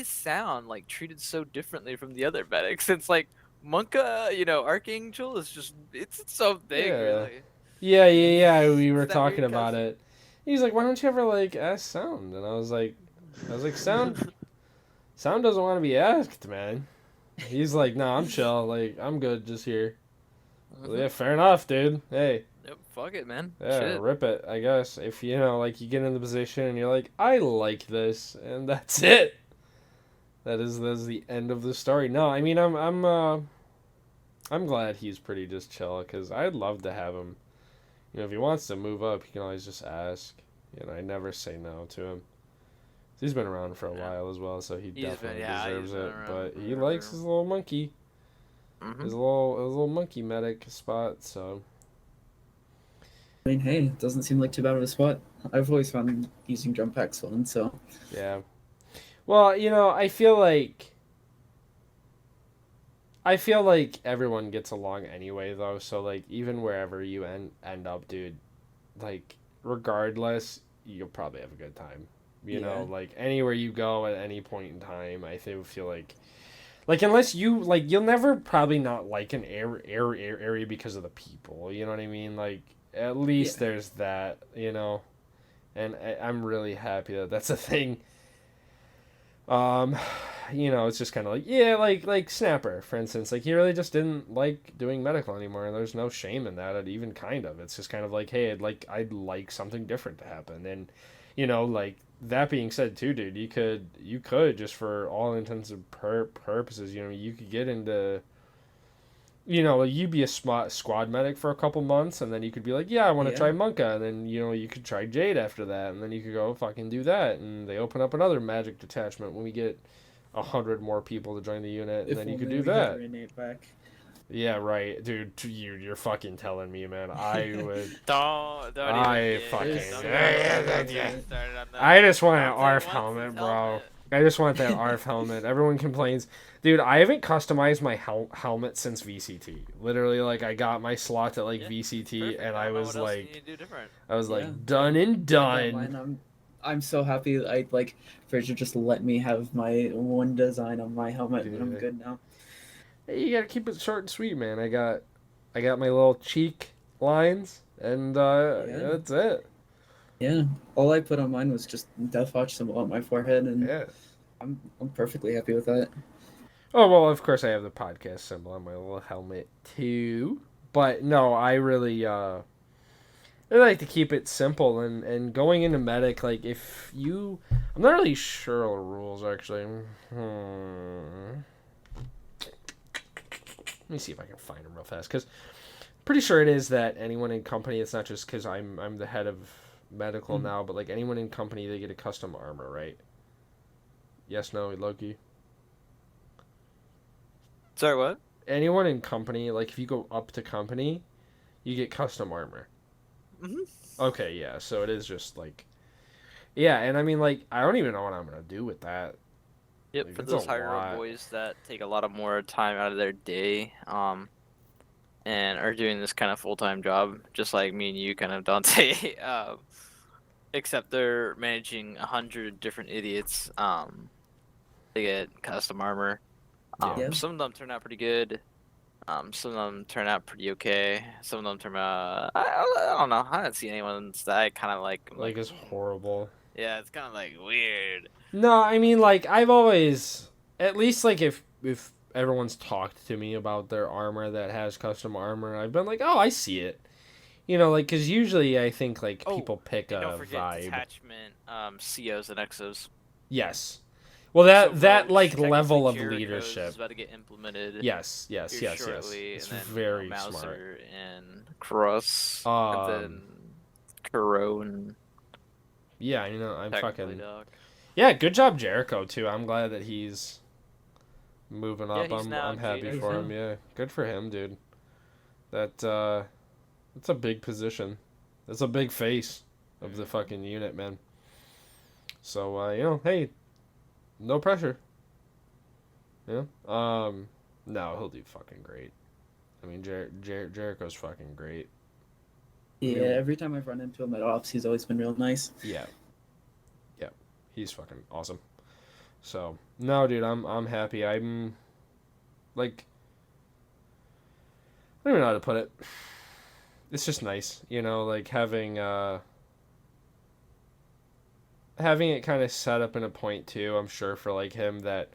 sound like treated so differently from the other medics. It's like Monka, Archangel is just it's so big, really. Yeah. We were It's that talking weird about it. He's like, why don't you ever like ask Sound? And I was like, Sound doesn't want to be asked, man. He's like, no, I'm chill. Like, I'm good just here. Well, yeah, fair enough, dude. Hey. Yep, fuck it, man. Yeah, Shit. rip it, I guess. If, like, you get in the position and you're like, I like this, and that's it. That's the end of the story. No, I mean, I'm glad he's pretty just chill, because I'd love to have him. If he wants to move up, he can always just ask. I never say no to him. He's been around for a while as well, so he definitely deserves it. But he likes his little monkey. His little monkey medic spot, so. I mean, hey, it doesn't seem like too bad of a spot. I've always found using jump packs fun, so. Yeah. Well, I feel like everyone gets along anyway, though. So, like, even wherever you end up, dude, like, regardless, you'll probably have a good time. You know, like, anywhere you go at any point in time, I feel like, unless you, like, you'll never probably not like an area because of the people. You know what I mean? Like, at least there's that, and I'm really happy that that's a thing. It's just kind of like, like Snapper, for instance, like, he really just didn't like doing medical anymore, and there's no shame in that, even kind of. It's just kind of like, hey, I'd like something different to happen, and, like, that being said, too, dude, you could just for all intents and purposes, you could get into, you'd be a squad medic for a couple months, and then you could be like, yeah, I want to try Monka, and then, you could try Jade after that, and then you could go fucking do that, and they open up another magic detachment when we get 100 more people to join the unit, and then you could do that. Yeah, right, dude. You're fucking telling me, man. I would. Don't I even fucking. get me started on that. I just want an Dante ARF wants helmet, his bro. helmet. I just want that ARF helmet. Everyone complains, dude. I haven't customized my helmet since VCT. Literally, like I got my slot at like Yeah, VCT, perfect. and I I don't know was what else you like, need to do different. done and I got done. mine. I'm so happy. I like Fraser just let me have my one design on my helmet, and I'm Yeah. good now. Hey, you gotta keep it short and sweet, man. I got my little cheek lines, and Yeah. that's it. Yeah, all I put on mine was just Death Watch symbol on my forehead, and Yeah. I'm perfectly happy with that. Oh well, of course I have the podcast symbol on my little helmet too. But no, I like to keep it simple and going into medic, like if you I'm not really sure of the rules actually. Let me see if I can find them real fast, because pretty sure it is that anyone in company, it's not just because I'm the head of medical now, but like anyone in company, they get a custom armor, right? Yes, no, Loki? Sorry, what? Anyone in company, like if you go up to company, you get custom armor. Mhm. Okay, yeah, so it is just like, yeah, and I mean, like, I don't even know what I'm gonna do with that. Yep, Like, for it's those a higher up lot. boys that take a lot of more time out of their day, and are doing this kind of full-time job, just like me and you, kind of, Dante. Except they're managing 100 different idiots. They get custom armor. Yeah. Yeah. Some of them turn out pretty good. Some of them turn out pretty okay. Some of them turn out. I don't know. I haven't seen anyone that I kind of like. I'm Like, like, it's horrible. yeah, it's kind of like weird. No, I mean, like, I've always, at least, like, if everyone's talked to me about their armor that has custom armor, I've been like, oh, I see it. You know, like, because usually I think, like, Oh, people pick and a don't forget vibe. detachment, COs and exos. Yes. Well, So that Roach, like, level technically of Jericho's leadership. is about to get implemented Yes. here It's shortly, and then very Mauser smart. and Cross, and then Kuro and Yeah, you know, I'm technically fucking... Doc. Yeah, good job, Jericho, too. I'm glad that he's moving Yeah, up. he's now I'm happy junior. for him. Yeah, good for him, dude. That's a big position. That's a big face of the fucking unit, man. So you know, hey, no pressure. Yeah. No, he'll do fucking great. I mean, Jericho's fucking great. Yeah, every time I've run into him at ops, he's always been real nice. Yeah. Yeah. He's fucking awesome. So no, dude, I'm happy. I'm like, I don't even know how to put it. It's just nice, you know, like having it kind of set up in a point too. I'm sure for like him that,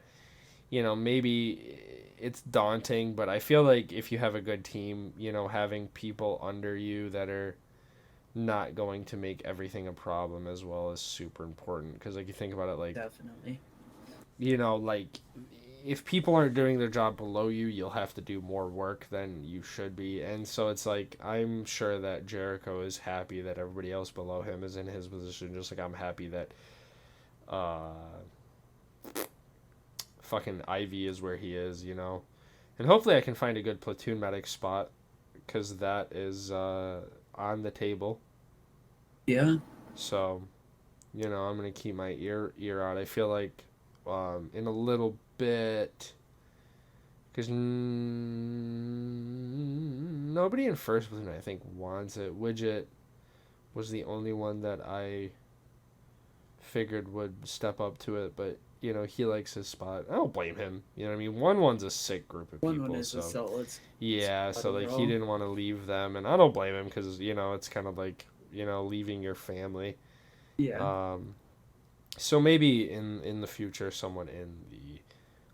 you know, maybe it's daunting, but I feel like if you have a good team, you know, having people under you that are not going to make everything a problem as well is super important. Because like you think about it, like, Definitely. you know, like if people aren't doing their job below you, you'll have to do more work than you should be. And so it's like, I'm sure that Jericho is happy that everybody else below him is in his position, just like I'm happy that fucking Ivy is where he is, you know. And hopefully I can find a good platoon medic spot, because that is on the table. Yeah. So, you know, I'm going to keep my ear out. I feel like in a little bit, because nobody in first platoon I think wants it. Widget was the only one that I figured would step up to it, but you know, he likes his spot. I don't blame him. You know what I mean? 1-1's a sick group of people. One is So a solid. yeah, so like he overall. didn't want to leave them, and I don't blame him, because you know it's kind of like, you know, leaving your family. Yeah. So maybe in the future, someone in the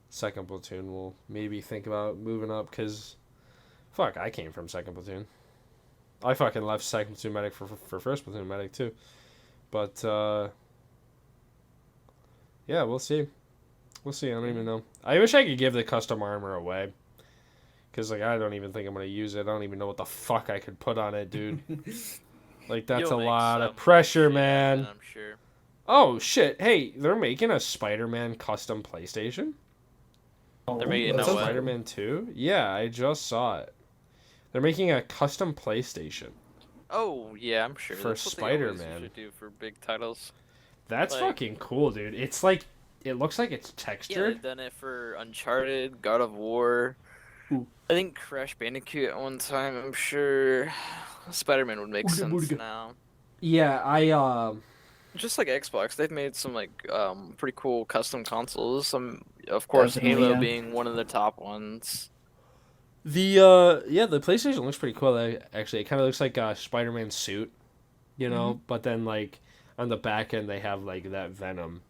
second platoon will maybe think about moving up, because fuck, I came from second platoon. I fucking left second platoon medic for first platoon medic too. But yeah, we'll see. We'll see. I don't even know. I wish I could give the custom armor away, because like I don't even think I'm gonna use it. I don't even know what the fuck I could put on it, dude. Like that's You'll a make lot of some pressure, shit man. happen, I'm sure. Oh shit! Hey, they're making a Spider-Man custom PlayStation. Oh, They're making that's no cool. way. Spider-Man 2? Yeah, I just saw it. They're making a custom PlayStation Oh yeah, I'm sure for that's what they always Spider-Man. usually do for big titles. That's Like- fucking cool, dude. It's like, it looks like it's Yeah, textured. they've done it for Uncharted, God of War. Ooh. I think Crash Bandicoot at one time. I'm sure Spider-Man would make sense now. Yeah, Just like Xbox, they've made some like pretty cool custom consoles. Some, of course, Definitely, Halo yeah. being one of the top ones. the PlayStation looks pretty cool. Actually, it kind of looks like a Spider-Man suit, you know. But then like on the back end, they have like that Venom,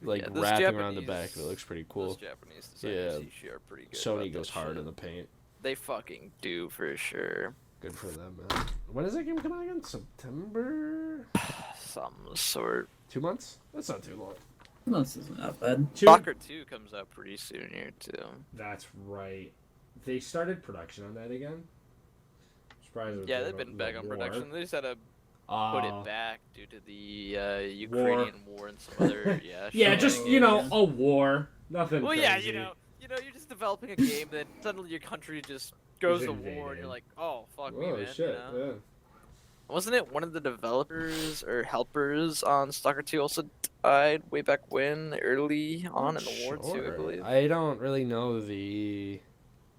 like Yeah, those wrapping around the back. It Japanese- looks pretty cool. Those Japanese designers Yeah. usually are pretty good. Sony about goes that hard shit. in the paint. They fucking do for sure. Good for them, man. When is that game coming out again? September? Some sort. 2 months? That's not too long. No, this isn't that bad. Soccer 2 comes out pretty soon here too. That's right. They started production on that again. Surprised. Yeah, they've been back on production. They just had to put it back due to the Ukrainian war and some other Yeah, shit. just a war. Nothing. Well, crazy. yeah, you're just developing a game, then suddenly your country just goes to war, and invaded. you're like, oh fuck me, Oh man. shit! You know? Yeah. Wasn't it one of the developers or helpers on Stalker 2 also died way back when, early on in the war too, I believe? I don't really know the I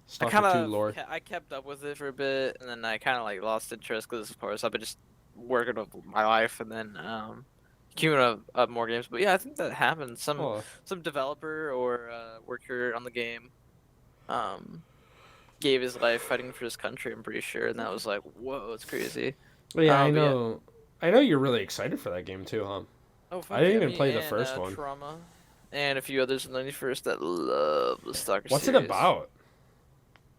Stalker kind 2 of lore. I kept up with it for a bit, and then I kind of like lost interest because, of course, I've been just working with my life, and then queuing up more games. But yeah, I think that happened. Oh, Some developer or worker on the game gave his life fighting for his country. I'm pretty sure, and that was like, whoa, it's crazy. yeah, I but yeah. know. I know you're really excited for that game too, huh? Oh, fuck I didn't yeah, even me play the and, first one. Trauma, and a few others in the 91st that love the Stalker What's series. it about?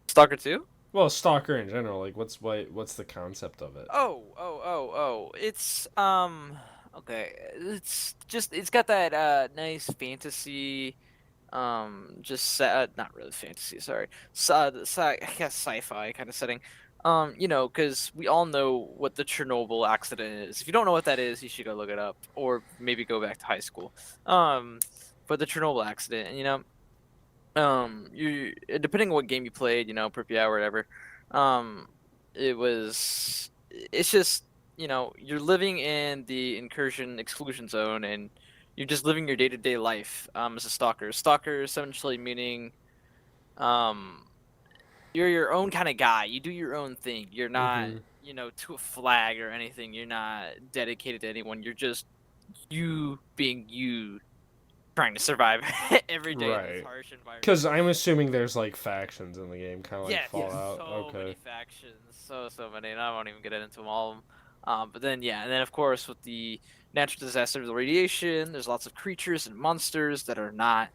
Stalker 2? Well, Stalker in general. Like, what's the concept of it? Oh. It's okay. It's got that nice fantasy, just not really fantasy. Sorry, I guess sci-fi kind of setting. Because we all know what the Chernobyl accident is. If you don't know what that is, you should go look it up, or maybe go back to high school. But the Chernobyl accident, and you depending on what game you played, Pripyat or whatever, it's just, you're living in the incursion exclusion zone, and you're just living your day-to-day life as a stalker essentially meaning you're your own kind of guy. You do your own thing. You're not to a flag or anything. You're not dedicated to anyone. You're just you being you, trying to survive every day in Right. this harsh environment. Because I'm assuming there's like factions in the game, kind of like Yeah, Fallout. so many Okay. factions, so many, and I won't even get into them all of them. But then and then of course with the natural disasters, the radiation, there's lots of creatures and monsters that are not,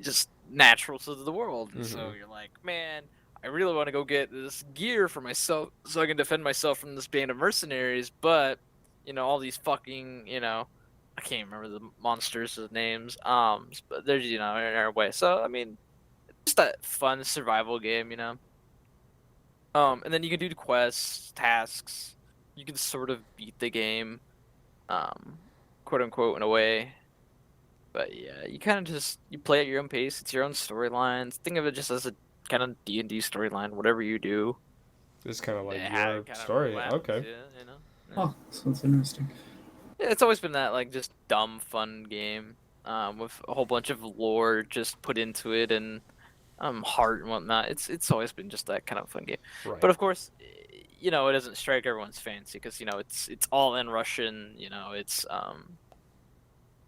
just natural to the world, and so you're like, man, I really want to go get this gear for myself so I can defend myself from this band of mercenaries, but all these fucking I can't remember the monsters' names. But they're in our way. So I mean, just that fun survival game, And then you can do quests, tasks. You can sort of beat the game, quote unquote, in a way. But yeah, you kind of just you play at your own pace. It's your own storylines. Think of it just as a kind of D&D storyline. Whatever you do, It's kind of like yeah, your kind of story. happens, Okay. Yeah. Oh, sounds interesting. Yeah, it's always been that like just dumb fun game, with a whole bunch of lore just put into it and heart and whatnot. It's always been just that kind of fun game. Right. But of course, it doesn't strike everyone's fancy because it's all in Russian. It's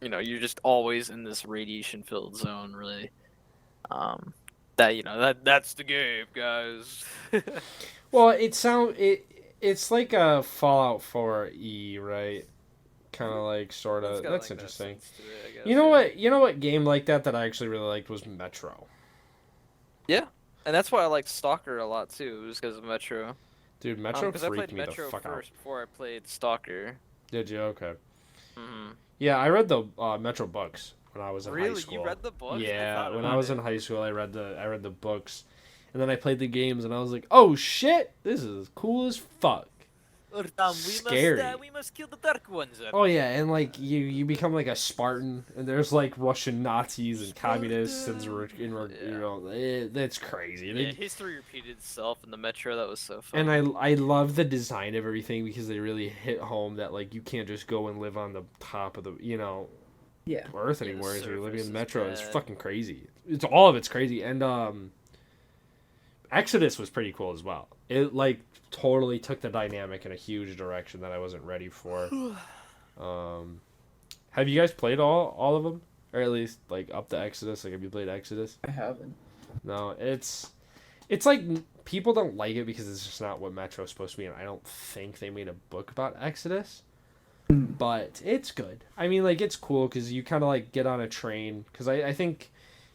you're just always in this radiation-filled zone, really. That's the game, guys. Well, it's like a Fallout 4E, right? Kind of like sort It's of. got, That's like, that interesting. sense to it, I guess, You know yeah. what? You know what game like that I actually really liked was Metro. Yeah, and that's why I liked Stalker a lot too, was because of Metro. Dude, Metro Because I freaked played me Metro the fuck first out. before I played Stalker. Did you? Okay. Hmm Yeah, I read the Metro books when I was in high Really, school. you read the book? Yeah, when I was in high school, I read the books, and then I played the games, and I was like, "Oh shit, this is cool as fuck." scary. We must kill the dark ones. Oh yeah, and like you become like a Spartan, and there's like Russian Nazis and communists, and that's crazy. Yeah, history repeated itself in the Metro. That was so fun. And I love the design of everything because they really hit home that like you can't just go and live on the top of the Earth anymore. If you're living in the Metro, it's fucking crazy. It's all of it's crazy, and Exodus was pretty cool as well. It like totally took the dynamic in a huge direction that I wasn't ready for. Have you guys played all of them, or at least like up to Exodus? Like, have you played Exodus? I haven't. No, it's like people don't like it because it's just not what Metro's supposed to be, and I don't think they made a book about Exodus. But it's good. I mean, like, it's cool because you kind of like get on a train because I think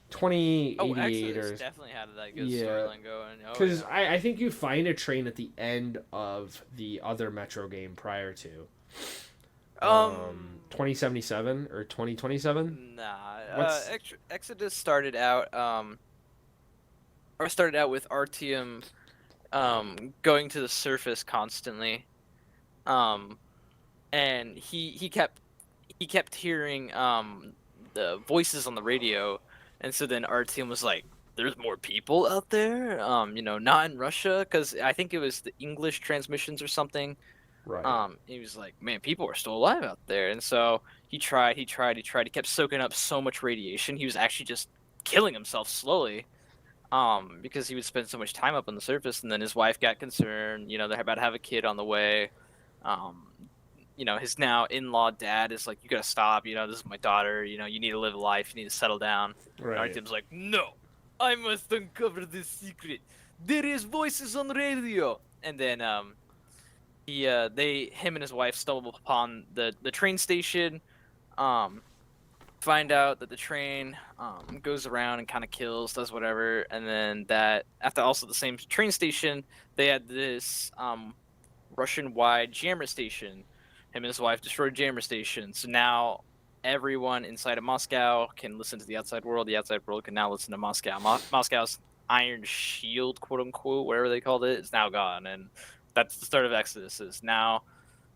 2088 Exodus or definitely had that good storyline going. Because I think you find a train at the end of the other Metro game prior to 2077 or 2027. Nah, Exodus started out with Artyom going to the surface constantly, and he kept hearing the voices on the radio. And so then our team was like, there's more people out there, not in Russia, because I think it was the English transmissions or something. Right. He was like, man, people are still alive out there. And so he tried. He kept soaking up so much radiation. He was actually just killing himself slowly because he would spend so much time up on the surface. And then his wife got concerned. They're about to have a kid on the way. His now in-law dad is like, you gotta stop, this is my daughter, you need to live a life, you need to settle down. Right. Artyom's like, no, I must uncover this secret. There is voices on the radio. And then him and his wife stumble upon the train station, find out that the train goes around and kind of kills, does whatever, and then that after also the same train station, they had this Russian-wide jammer station. Him and his wife destroyed jammer station. So now everyone inside of Moscow can listen to the outside world. The outside world can now listen to Moscow. Moscow's iron shield, quote unquote, whatever they called it, is now gone. And that's the start of Exodus. Is now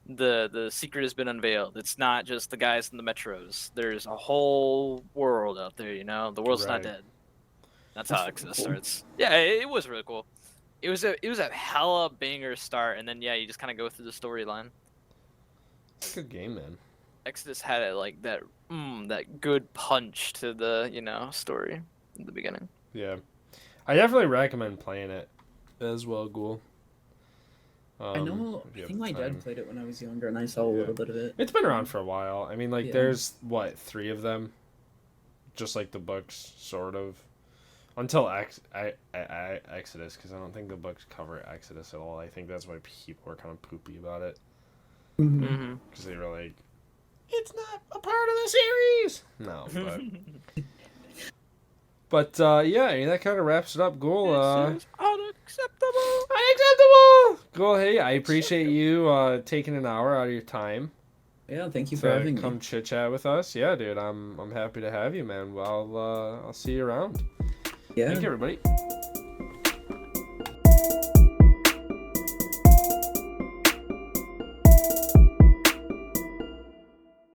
the secret has been unveiled. It's not just the guys in the metros. There's a whole world out there, The world's not dead. That's how Exodus starts. Yeah, it was really cool. It was a hella banger start, and then you just kind of go through the storyline. It's a good game, man. Exodus had that good punch to the story in the beginning. Yeah, I definitely recommend playing it as well, Ghoul. I think my dad played it when I was younger, and I saw a little bit of it. It's been around for a while. I mean, there's three of them, just like the books, sort of, until Exodus, because I don't think the books cover Exodus at all. I think that's why people are kind of poopy about it. Because they were like, it's not a part of the series. No, but that kind of wraps it up. Ghoul, This is unacceptable. Ghoul, hey, I appreciate you taking an hour out of your time. Yeah, thank you for having me. Come chit chat with us. Yeah, dude, I'm happy to have you, man. Well, I'll see you around. Yeah. Thank you, everybody.